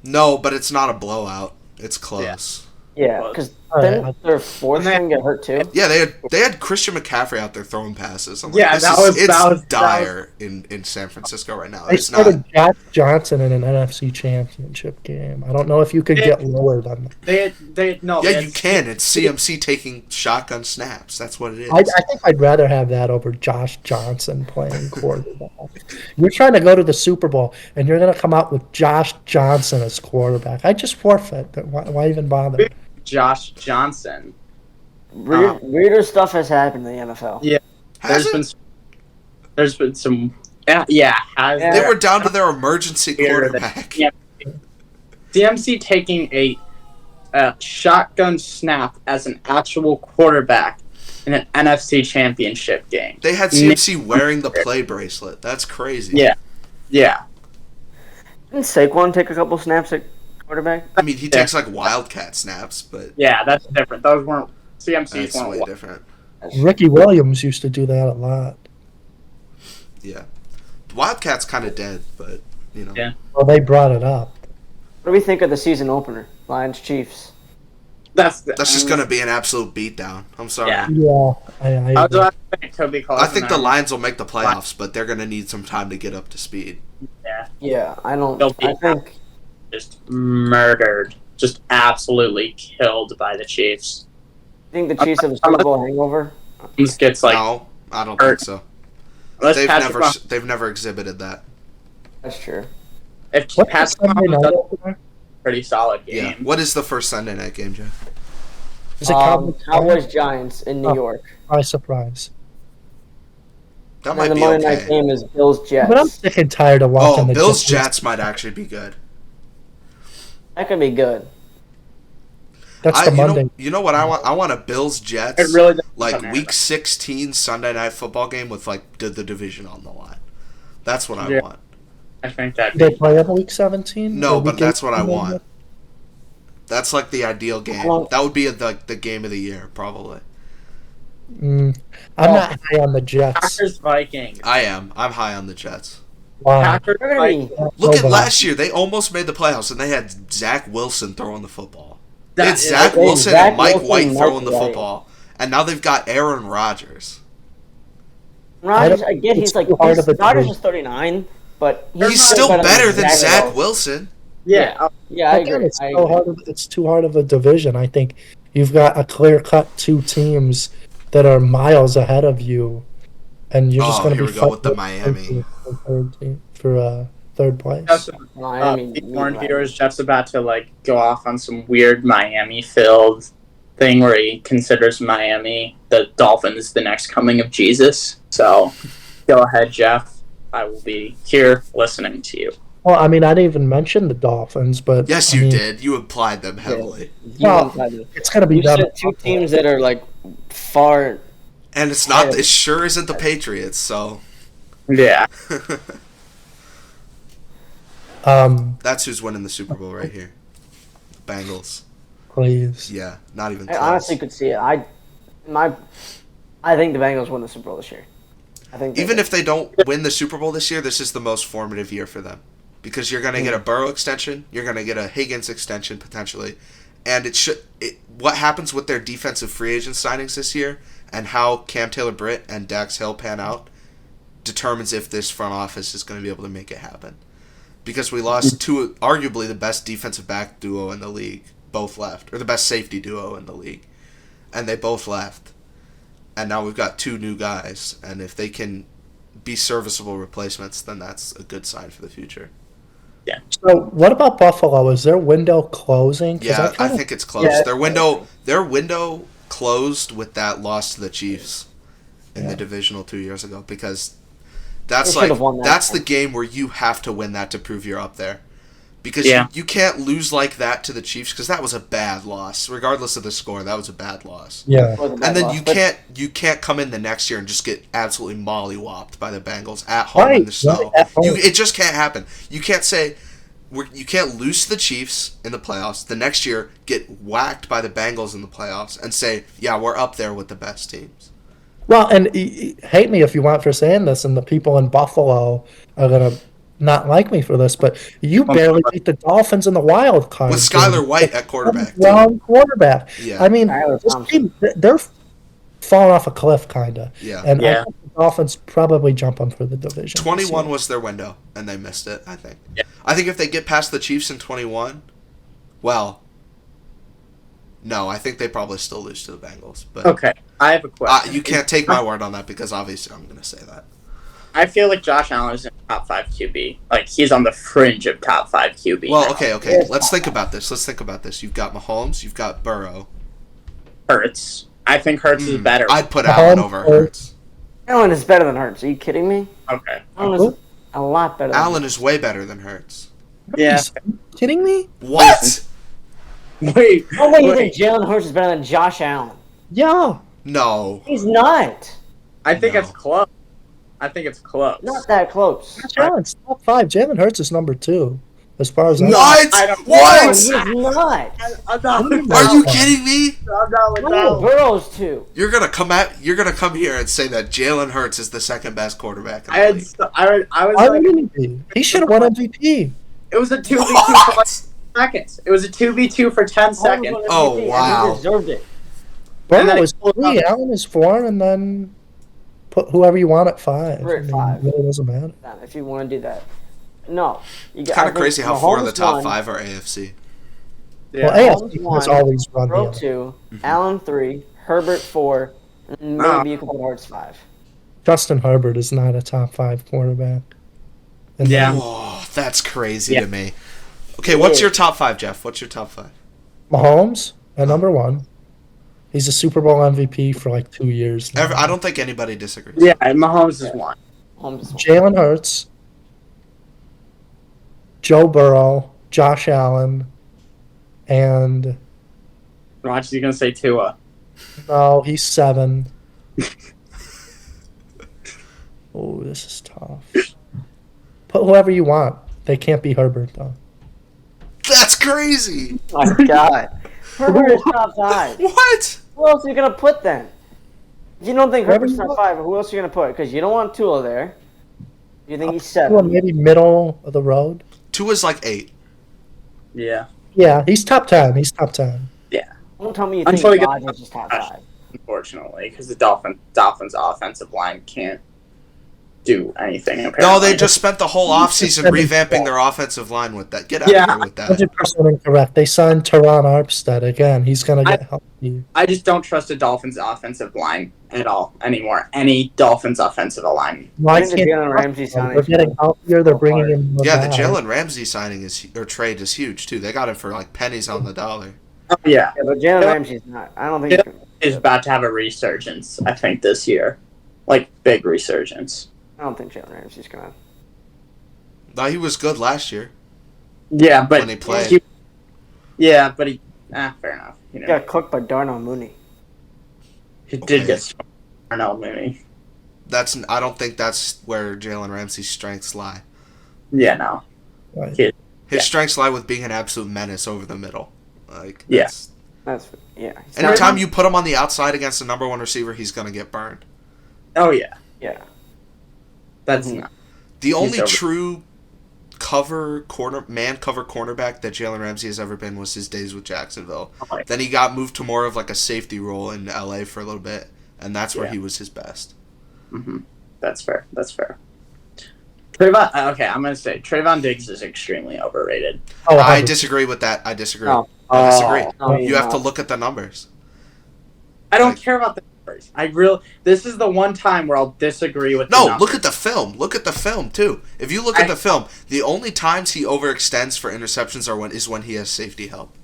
No, but it's not a blowout. It's close. Yeah, because All then right, their fourth string get hurt too. Yeah, they had Christian McCaffrey out there throwing passes. I'm like, Yeah, it's dire in San Francisco right now. They It's not. started Josh Johnson in an NFC Championship game. I don't know if you could get lower than that. Yeah, you can. It's CMC taking shotgun snaps. That's what it is. I think I'd rather have that over Josh Johnson playing quarterback. You're trying to go to the Super Bowl, and you're going to come out with Josh Johnson as quarterback. I just forfeit. Why even bother? Josh Johnson. Weirder stuff has happened in the NFL. Yeah, Has there's been some. Yeah, They were down to their emergency quarterback. Yeah. CMC taking a shotgun snap as an actual quarterback in an NFC Championship game. They had CMC wearing the play bracelet. That's crazy. Yeah. Didn't Saquon take a couple snaps at quarterback? I mean, he takes like wildcat snaps, but Yeah, that's different. Those weren't CMC's that's way weren't. different. Ricky Williams used to do that a lot. Yeah, wildcat's kind of dead, but you know. Yeah. Well, they brought it up. What do we think of the season opener? Lions Chiefs. That's just gonna be an absolute beatdown. I'm sorry. Yeah. Yeah, I I was agree. about to say it could be close. I think the and Lions will make the playoffs, but they're gonna need some time to get up to speed. Yeah, Yeah, I don't. They'll be I think just murdered, just absolutely killed by the Chiefs. the Chiefs have a Super Bowl hangover. This gets like No, I don't think so. unless They've never exhibited that. That's true. if What's the Patrick Sunday Mahomes night does a opener? pretty solid game. Yeah. What is the first Sunday night game, Jeff? Is it Cowboys Giants in New Oh. York. By surprise. That And might the be Monday night okay. game is Bills Jets. But I'm sick and tired of watching Oh, the Bills Jets. Jets might actually be good. That could be good. That's the Monday. You know what I want? I want a Bills Jets It really does like matter. week 16 Sunday night football game with like the division on the line. That's what I Yeah. want. I think that They play in week 17? No, Or but week that's what I 18? want. That's like the ideal game. Well- That would be the game of the year probably. I'm not high on the Jets. Packers Vikings. I am. I'm high on the Jets. Wow. Packers They're gonna be. Vikings. Look at but- last year. They almost made the playoffs, and they had Zach Wilson throwing the football. They had That is- Zach they had Wilson Zach and Mike Wilson White and throwing Mike the White. football, and now they've got Aaron Rodgers. Rodgers, I get it's he's like too hard of a Rodgers debate. is 39, but He's still better than Zach Wilson. Yeah. Yeah, I Again, agree. it's too hard of a division. I think you've got a clear-cut two teams that are miles ahead of you, and you're just Oh, going to here be we go with the fighting Miami. for third place. Miami. Warren Peters, Jeff's about to like go off on some weird Miami-filled thing where he considers Miami the Dolphins the next coming of Jesus. So, go ahead, Jeff. I will be here listening to you. Well, I mean, I didn't even mention the Dolphins, but Yes, I you mean, did. You implied them heavily, Well, it's going to be You done. said two teams that are like far. and it's not. It sure isn't the Patriots. So Yeah. that's who's winning the Super Bowl right here. Bengals. Please. Yeah, not even I close. honestly could see it. I think the Bengals win the Super Bowl this year. I think Even if they don't win the Super Bowl this year, this is the most formative year for them. Because you're going to get a Burrow extension, you're going to get a Higgins extension potentially, and what happens with their defensive free agent signings this year and how Cam Taylor-Britt and Dax Hill pan out determines if this front office is going to be able to make it happen. Because we lost arguably the best defensive back duo in the league, both left, or the best safety duo in the league, and they both left. And now we've got two new guys, and if they can be serviceable replacements, then that's a good sign for the future. So, what about Buffalo? Is their window closing? 'Cause Yeah, I kinda- think it's closed. Yeah. Their window closed with that loss to the Chiefs in the divisional 2 years ago, because that's They should've won that that's game. the game where you have to win that to prove you're up there. Because Yeah. you can't lose like that to the Chiefs, because that was a bad loss. Regardless of the score, that was a bad loss. Yeah. And then you can't come in the next year and just get absolutely mollywopped by the Bengals at home in the snow. right, at home. It just can't happen. You can't say you can't lose to the Chiefs in the playoffs. The next year get whacked by the Bengals in the playoffs and say, yeah, we're up there with the best teams. Well, and hate me if you want for saying this, and the people in Buffalo are gonna, not like me for this, but you barely beat the Dolphins in the wild card. With Skylar White at quarterback. Wrong quarterback. Yeah. I mean, Tyler this Thompson. team, they're falling off a cliff, kind of. Yeah. And I Yeah. think the Dolphins probably jump them for the division. 21 was their window, and they missed it, I think. Yeah. I think if they get past the Chiefs in 21, well, no, I think they probably still lose to the Bengals. But Okay, I have a question. you can't take my word on that because obviously I'm going to say that. I feel like Josh Allen is a top 5 QB. Like, he's on the fringe of top 5 QB. Well, now. okay. Let's think about this. You've got Mahomes. You've got Burrow. Hurts. I think Hurts is better. I'd put Mahomes, Allen over Hurts. Allen is better than Hurts. Are you kidding me? Okay. Allen is a lot better. Allen is way better than Hurts. Yeah. Are you kidding me? What? Wait. Oh, wait, you think Jalen Hurts is better than Josh Allen? Yeah. No. He's not. I think No. it's close. Not that close. Josh Allen's top 5. Jalen Hurts is number 2, as far as I know. What? I don't- No, What? he's not. I'm not with Are Are that you one. kidding me? I'm not with No, that one. Burrow's too. You're gonna come here and say that Jalen Hurts is the second best quarterback in I the had, league. I was Why like, wouldn't he be? He should have won MVP. it was a 2v2 for like What? seconds. It was a 2v2 for 10 seconds. Oh, MVP, and wow. He deserved it. And then Burrow it is pulled 3, up. Allen is 4, and then put whoever you want at 5. We're at 5. It really doesn't matter. If you want to do that. No. It's kind of crazy how 4 of the top 5 are AFC. Yeah. Well, AFC has one, always run Burrow the 2, Allen 3, Herbert 4, and maybe you could put Hurts 5. Justin Herbert is not a top 5 quarterback. And Yeah. Oh, that's crazy Yeah. to me. Okay, what's your top 5, Jeff? What's your top 5? Mahomes at number 1. He's a Super Bowl MVP for like 2 years now. I don't think anybody disagrees. Yeah, Mahomes is one. Holmes is one. Jalen Hurts, Joe Burrow, Josh Allen, and Watch, he's gonna say Tua. no, he's 7. Oh, this is tough. Put whoever you want. They can't be Herbert though. That's crazy. Oh my god. Herbert is top 5. What? Who else are you going to put then? If you don't think Whoever Herbert's you top want. 5, who else are you going to put? Because you don't want Tua there. You think he's Well, 7. maybe middle of the road. Tua's like 8. Yeah. Yeah, he's top 10. He's top 10. Don't tell me you Until think he gets- Rodgers is top 5. Unfortunately, because the Dolphins' offensive line can't do anything. Apparently. No, they just spent the whole offseason Seven. revamping their offensive line with that. Get out Yeah. of here with that. 100% incorrect. They signed Teron Armstead again. He's gonna get healthy. I just don't trust the Dolphins' offensive line at all anymore. Any Dolphins' offensive line. Why I think the can't Jalen Ramsey signing they're getting healthier? They're bringing in more Yeah, the guys. Jalen Ramsey signing trade is huge too. They got him for like pennies on the dollar. Oh, yeah, Yeah, but Jalen Ramsey's not. I don't think. Yeah. is about to have a resurgence. I think this year, like big resurgence. I don't think Jalen Ramsey's gonna. No, he was good last year. Yeah, but When he played. fair enough. You He know, got cooked by Darnell Mooney. he Okay. did get Arnold Mooney. I don't think that's where Jalen Ramsey's strengths lie. Yeah, no. Right. His Yeah. strengths lie with being an absolute menace over the middle. Like Yeah. That's yeah. He's Anytime not- you put him on the outside against the number 1 receiver, he's gonna get burned. Oh yeah, Yeah. that's Mhm. not. The only over. true man cover cornerback that Jalen Ramsey has ever been was his days with Jacksonville. Oh, yeah. Then he got moved to more of like a safety role in LA for a little bit, and that's where Yeah. he was his best. Mm-hmm. That's fair. Trayvon. Okay, I'm gonna say Trayvon Diggs is extremely overrated. Oh, I 100%. disagree with that. I disagree. No. I disagree. No, You he's have to not. look at the numbers. I don't Like- care about the numbers. This is the one time where I'll disagree with. the No, numbers. look at the film. Look at the film too. If you look at I- the film, the only times he overextends for interceptions is when he has safety help.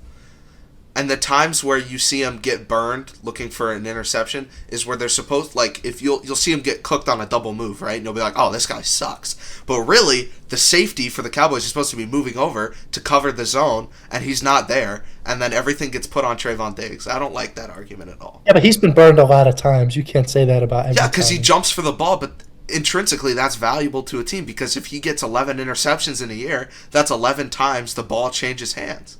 And the times where you see him get burned looking for an interception is where they're supposed, like, if you'll see him get cooked on a double move, right? And you'll be like, oh, this guy sucks. But really, the safety for the Cowboys is supposed to be moving over to cover the zone, and he's not there. And then everything gets put on Trayvon Diggs. I don't like that argument at all. Yeah, but he's been burned a lot of times. You can't say that about every Yeah, because he time. jumps for the ball, but intrinsically that's valuable to a team because if he gets 11 interceptions in a year, that's 11 times the ball changes hands.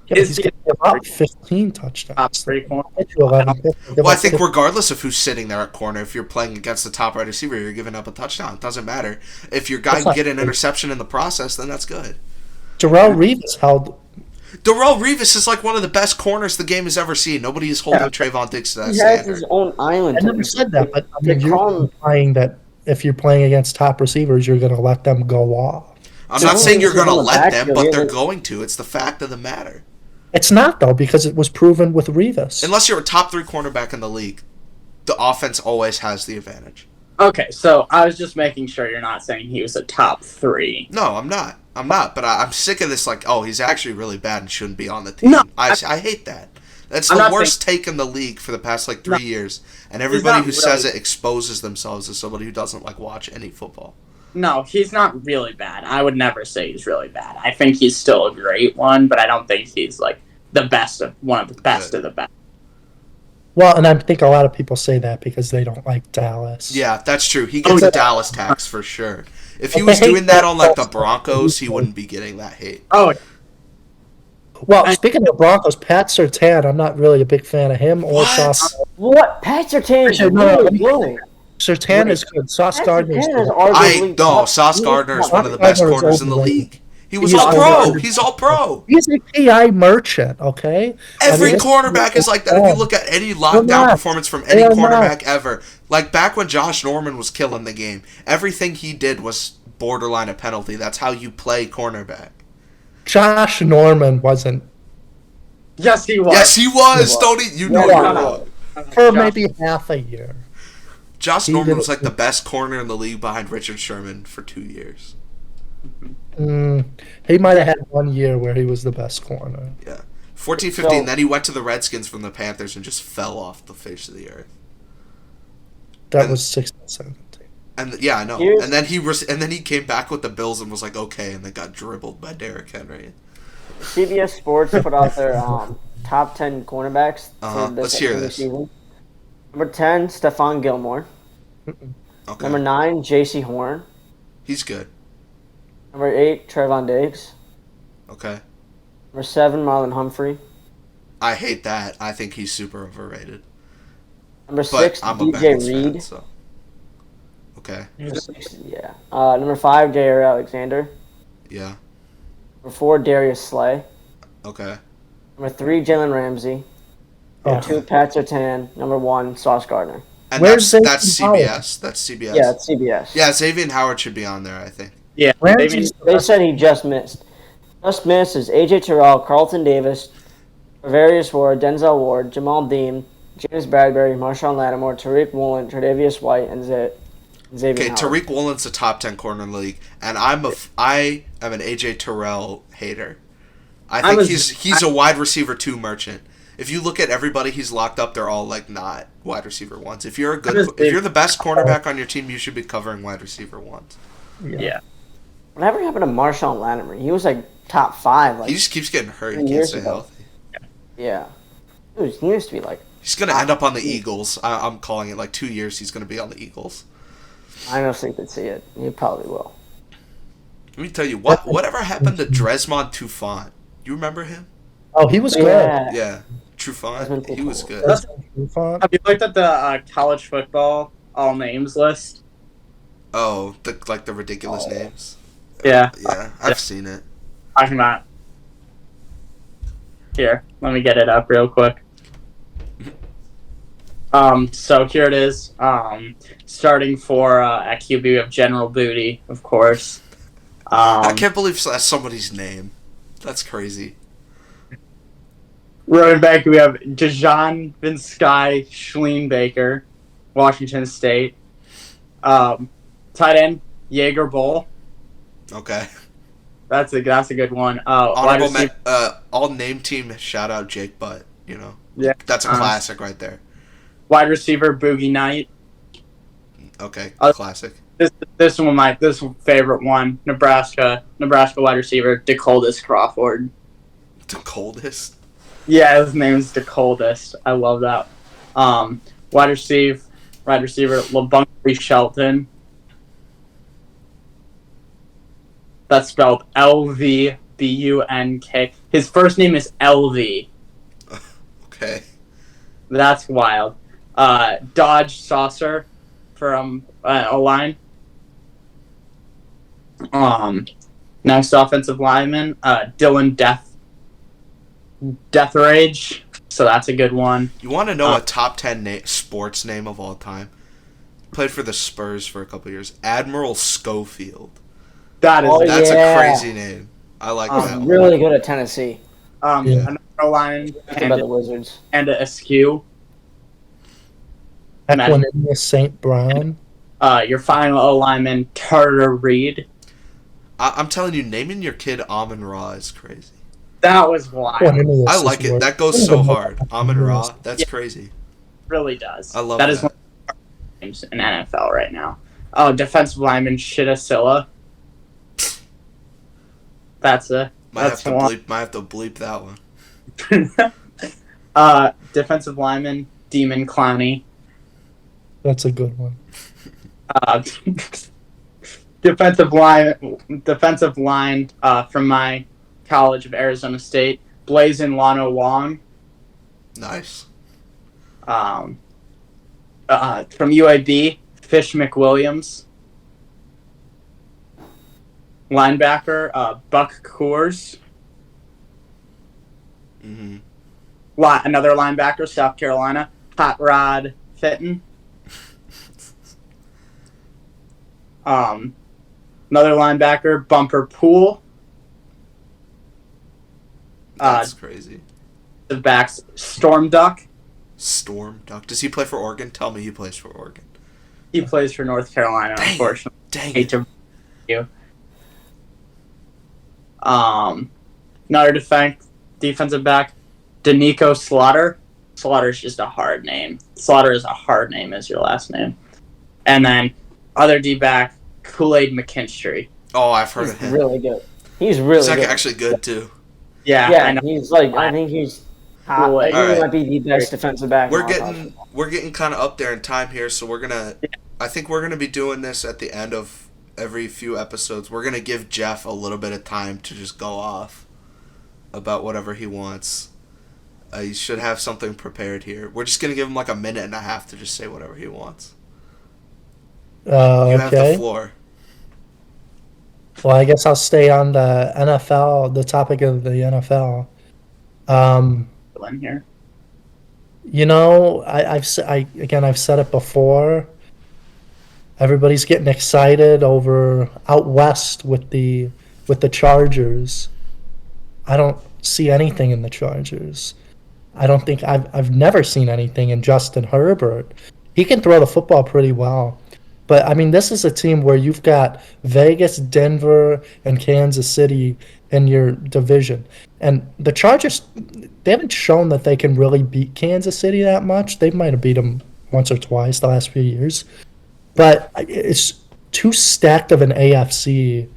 Yeah, but he's getting give up 15 touchdowns. top 3 corner. Get you 11 picks, they'll give Well, I up think 15. regardless of who's sitting there at corner, if you're playing against the top wide receiver, you're giving up a touchdown. It doesn't matter. If your guy That's can not get an true. interception in the process, then that's good. Darrelle Revis held. Darrelle Revis is like one of the best corners the game has ever seen. Nobody is holding Yeah. Trayvon Diggs to that He has standard. his own island. I never said that, but I mean, They you're call him- implying that if you're playing against top receivers, you're going to let them go off. I'm not saying you're going to on the let them, backfield, but he they're has- going to. It's the fact of the matter. It's not, though, because it was proven with Revis. Unless you're a top 3 cornerback in the league, the offense always has the advantage. Okay, so I was just making sure you're not saying he was a top 3. No, I'm not. But I'm sick of this, like, oh, he's actually really bad and shouldn't be on the team. No, I hate that. That's I'm the not worst take in the league for the past, like, 3 years. And He's everybody not who says really- it exposes themselves as somebody who doesn't, like, watch any football. No, he's not really bad. I would never say he's really bad. I think he's still a great one, but I don't think he's like the best of one of the best of the best. Well, and I think a lot of people say that because they don't like Dallas. Yeah, that's true. He gets Oh, a Dallas tax for sure. If he But was they hate doing that on, like, the that. Broncos, he wouldn't be getting that hate. Oh, Well, speaking of Broncos, Pat Surtain, I'm not really a big fan of him or What? Sauce. What? Pat Surtain is Actually, no, really good. Surtain is good. Sauce Pat Gardner is Surtain is good. arguably Sauce Gardner is one of the best Gardner is corners in the overrated. league. He was He's all pro. overrated. He's all pro. He's a PI merchant, okay? Every I mean, cornerback is like that. If you look at any lockdown not. performance from any They're cornerback not. ever, like back when Josh Norman was killing the game, everything he did was borderline a penalty. That's how you play cornerback. Josh Norman wasn't yes, he was. Yes, he was. Don't he? You know Yeah, you're yeah. wrong. for Josh- maybe half a year. Josh He Norman did was it. like the best corner in the league behind Richard Sherman for 2 years. He might have had 1 year where he was the best corner. 14-15, So- then he went to the Redskins from the Panthers and just fell off the face of the earth. That And- was 16-17. And yeah, I know. Here's- And then he came back with the Bills and was like, okay, and then got dribbled by Derrick Henry. CBS Sports put out their top 10 cornerbacks. Uh-huh. for this Let's hear upcoming this. Season. Number 10, Stephon Gilmore. Okay, Number 9, J.C. Horn. he's good. Number 8, Trayvon Diggs. Okay, Number 7, Marlon Humphrey. I hate that. I think he's super overrated. Number But 6, I'm a DJ Bengals fan, Reed. so okay, Number 6, yeah. Number 5, Jair Alexander. yeah, Number 4, Darius Slay. okay. Number 3, Jalen Ramsey. Oh. Number 2, Pat Surtain. Number 1, Sauce Gardner. And Where's that's Xavier CBS. That's CBS. Yeah, it's CBS. Yeah, Xavier Howard should be on there, I think. Yeah, Ramsey's They said he just missed. Just missed is A.J. Terrell, Carlton Davis, Bavarius Ward, Denzel Ward, Jamal Dean, James Bradbury, Marshawn Lattimore, Tariq Woolen, Tre'Davious White, and Xavier Okay, Howard. Tariq Woolen's a top 10 corner in the league, and I am an AJ Terrell hater. I think he's a wide receiver 2 merchant. If you look at everybody he's locked up, they're all like not wide receiver 1s. If you're the best cornerback on your team, you should be covering wide receiver 1s. yeah. Whatever happened to Marshawn Lattimore? He was like top 5. Like, He just keeps getting hurt. He 10 can't years stay ago. healthy. yeah. He used to be like, He's gonna end up on the Eagles. I'm calling it like 2 years. He's gonna be on the Eagles. I don't think they'd see it. He probably will. Let me tell you whatever happened to Dresmond Toufant. You remember him? Oh, he was good. Yeah. Yeah, Trufant. Desmond He was Trufant. good. Trufant. Have you looked at the college football all names list? Oh, the ridiculous names. Yeah, Yeah, I've seen it. talking about. Here, let me get it up real quick. So here it is. Starting for at QB, we have General Booty, of course. I can't believe that's somebody's name. That's crazy. Running back, we have Dejan Vinsky Schleenbaker, Washington State. Tight end, Jaeger Bowl. Okay. That's a good one. Wide Honorable receiver, all name team shout out Jake Butt. You know. Yeah. That's a classic right there. wide receiver Boogie Knight. Okay, Uh, classic. This one favorite one. Nebraska wide receiver DeColdest Crawford. The coldest. Yeah, his name's DeColdest. I love that. Wide receiver LaBunkry Shelton. That's spelled LVBUNK. His first name is LV. Okay. That's wild. Dodge Saucer from O-line. Next offensive lineman, Dylan Death Rage. So that's a good one. You want to know a top 10 sports name of all time? Played for the Spurs for a couple years. Admiral Schofield. That is That's a crazy name. I like that one. Really good at Tennessee. another line By the Wizards. and Askew. Equinemius St. Brown. Your final O-lineman, Tartar Reed. I'm telling you, naming your kid Amon Ra is crazy. That was wild. I like it. That goes so hard. Amon Ra, that's crazy. Really does. I love that. That is one of the names in NFL right now. Oh, defensive lineman Shida Silla. Might have to bleep that one. Defensive lineman Demon Clowney. That's a good one. Defensive line from my College of Arizona State, Blazin Lano Wong. Nice. From UAB, Fish McWilliams. Linebacker, Buck Coors. Mm-hmm. Another linebacker, South Carolina, Hot Rod Fitton. Another linebacker, Bumper Pool. That's crazy. The backs, Storm Duck. Storm Duck. Does he play for Oregon? Tell me he plays for Oregon. He plays for North Carolina, unfortunately. Dang Hate it. to you. Another defensive back, Danico Slaughter. Slaughter's just a hard name. Slaughter is a hard name as your last name. And then other D-back, Kool-Aid McKinstry. Oh, I've heard of him. Really good. He's really good. Actually good, too. Yeah, I think he's top. I think he might be the best defensive back. We're getting kind of up there in time here, so I think we're gonna be doing this at the end of every few episodes. We're gonna give Jeff a little bit of time to just go off about whatever he wants. He should have something prepared here. We're just gonna give him like a minute and a half to just say whatever he wants. You have the floor. Well, I guess I'll stay on the NFL, the topic of the NFL. Here. You know, I've said it before. Everybody's getting excited over out west with the Chargers. I don't see anything in the Chargers. I don't think I've never seen anything in Justin Herbert. He can throw the football pretty well. But, I mean, this is a team where you've got Vegas, Denver, and Kansas City in your division. And the Chargers, they haven't shown that they can really beat Kansas City that much. They might have beat them once or twice the last few years. But it's too stacked of an AFC,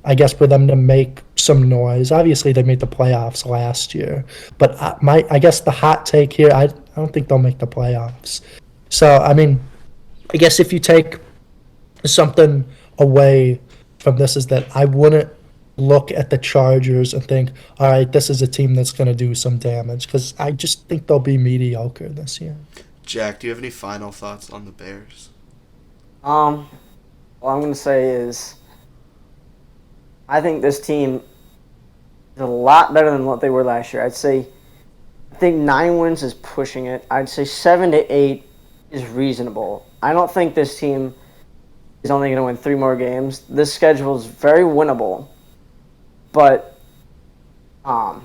I guess, for them to make some noise. Obviously, they made the playoffs last year. But I guess the hot take here, I don't think they'll make the playoffs. So, I mean, I guess if you take something away from this is that I wouldn't look at the Chargers and think, all right, this is a team that's going to do some damage, because I just think they'll be mediocre this year. Jack, do you have any final thoughts on the Bears? What I'm going to say is I think this team is a lot better than what they were last year. I think 9 wins is pushing it. I'd say 7 to 8 is reasonable. I don't think this team is only going to win 3 more games. This schedule is very winnable, but I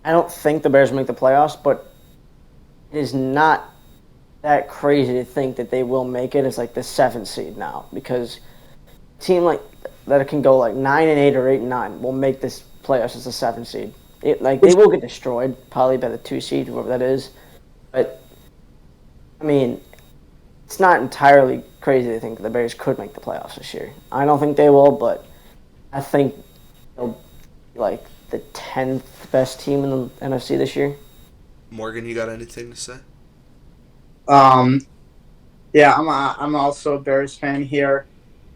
don't think the Bears make the playoffs, but it is not that crazy to think that they will make it as like the 7th seed now, because a team like that can go like 9-8 or 8-9 will make this playoffs as a 7th seed. They will get destroyed probably by the 2 seed, whoever that is, but I mean, it's not entirely crazy to think the Bears could make the playoffs this year. I don't think they will, but I think they'll be like the 10th best team in the NFC this year. Morgan, you got anything to say? Yeah, I'm also a Bears fan here.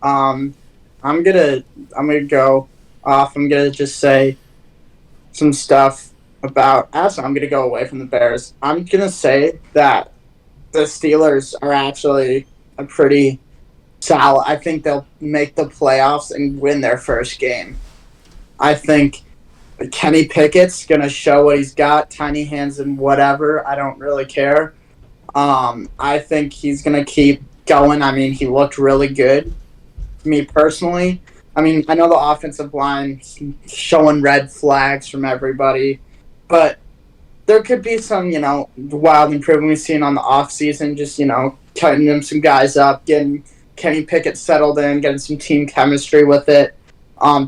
I'm gonna go off. I'm gonna just say some stuff about. Actually, I'm going to go away from the Bears. I'm going to say that the Steelers are actually a pretty solid. I think they'll make the playoffs and win their first game. I think Kenny Pickett's going to show what he's got, tiny hands and whatever. I don't really care. I think he's going to keep going. I mean, he looked really good. Me personally, I mean, I know the offensive line showing red flags from everybody, but there could be some, wild improvement we've seen on the offseason, just, cutting them some guys up, getting Kenny Pickett settled in, getting some team chemistry with it.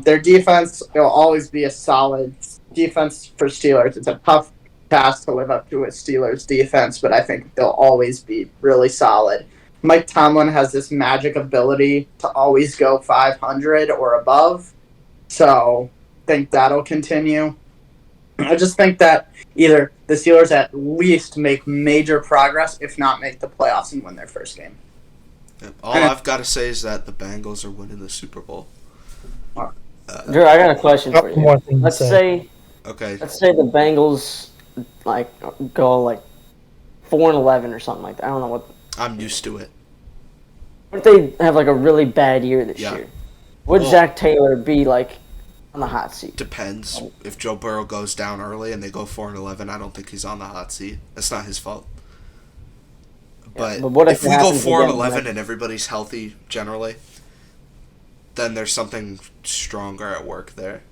Their defense will always be a solid defense for Steelers. It's a tough task to live up to a Steelers defense, but I think they'll always be really solid. Mike Tomlin has this magic ability to always go 500 or above, so I think that'll continue. I just think that either the Steelers at least make major progress, if not make the playoffs and win their first game. All I've got to say is that the Bengals are winning the Super Bowl. Drew, I got a question for More you. thing to Let's say. Okay. the Bengals go 4-11 or something like that. I don't know what. I'm used to it. What if they have a really bad year this year? Would Zach Taylor be on the hot seat? Depends. If Joe Burrow goes down early and they go 4-11, I don't think he's on the hot seat. That's not his fault. But what if it we go happens 4-11 and everybody's healthy generally, then there's something stronger at work there.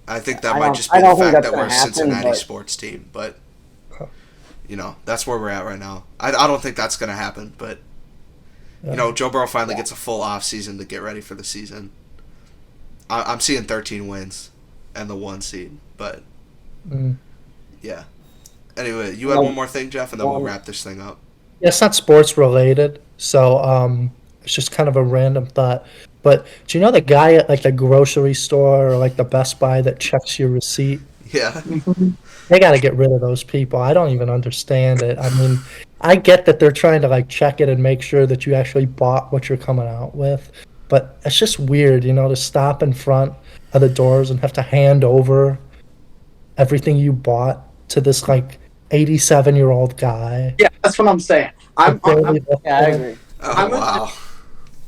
I think that might just be the fact that we're a Cincinnati sports team, but that's where we're at right now. I don't think that's going to happen, but Joe Burrow finally gets a full off season to get ready for the season. I'm seeing 13 wins and the 1 seed, but yeah. Anyway, you had one more thing, Jeff, and then we'll wrap this thing up. Yeah, it's not sports related, so it's just kind of a random thought. But do you know the guy at the grocery store or the Best Buy that checks your receipt? Yeah. They got to get rid of those people. I don't even understand it. I mean, I get that they're trying to check it and make sure that you actually bought what you're coming out with, but it's just weird, to stop in front of the doors and have to hand over everything you bought to this 87-year-old guy. Yeah, that's what I'm saying. I agree. Oh, wow.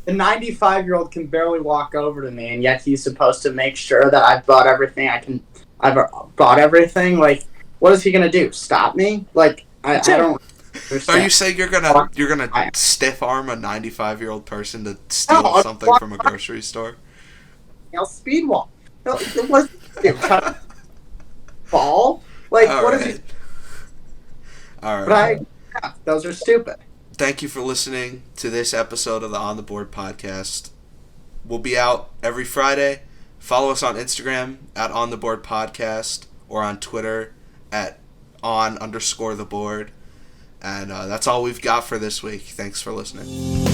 The 95-year-old can barely walk over to me, and yet he's supposed to make sure that I've bought everything I've bought everything. What is he gonna do? Stop me? I don't understand. Are you saying you're gonna stiff arm a 95-year-old person to steal something from a grocery store? Speed walk. What ball? What is he? All right. But those are stupid. Thank you for listening to this episode of the On the Board podcast. We'll be out every Friday. Follow us on Instagram at On the Board Podcast or on Twitter at on_the board. And that's all we've got for this week. Thanks for listening.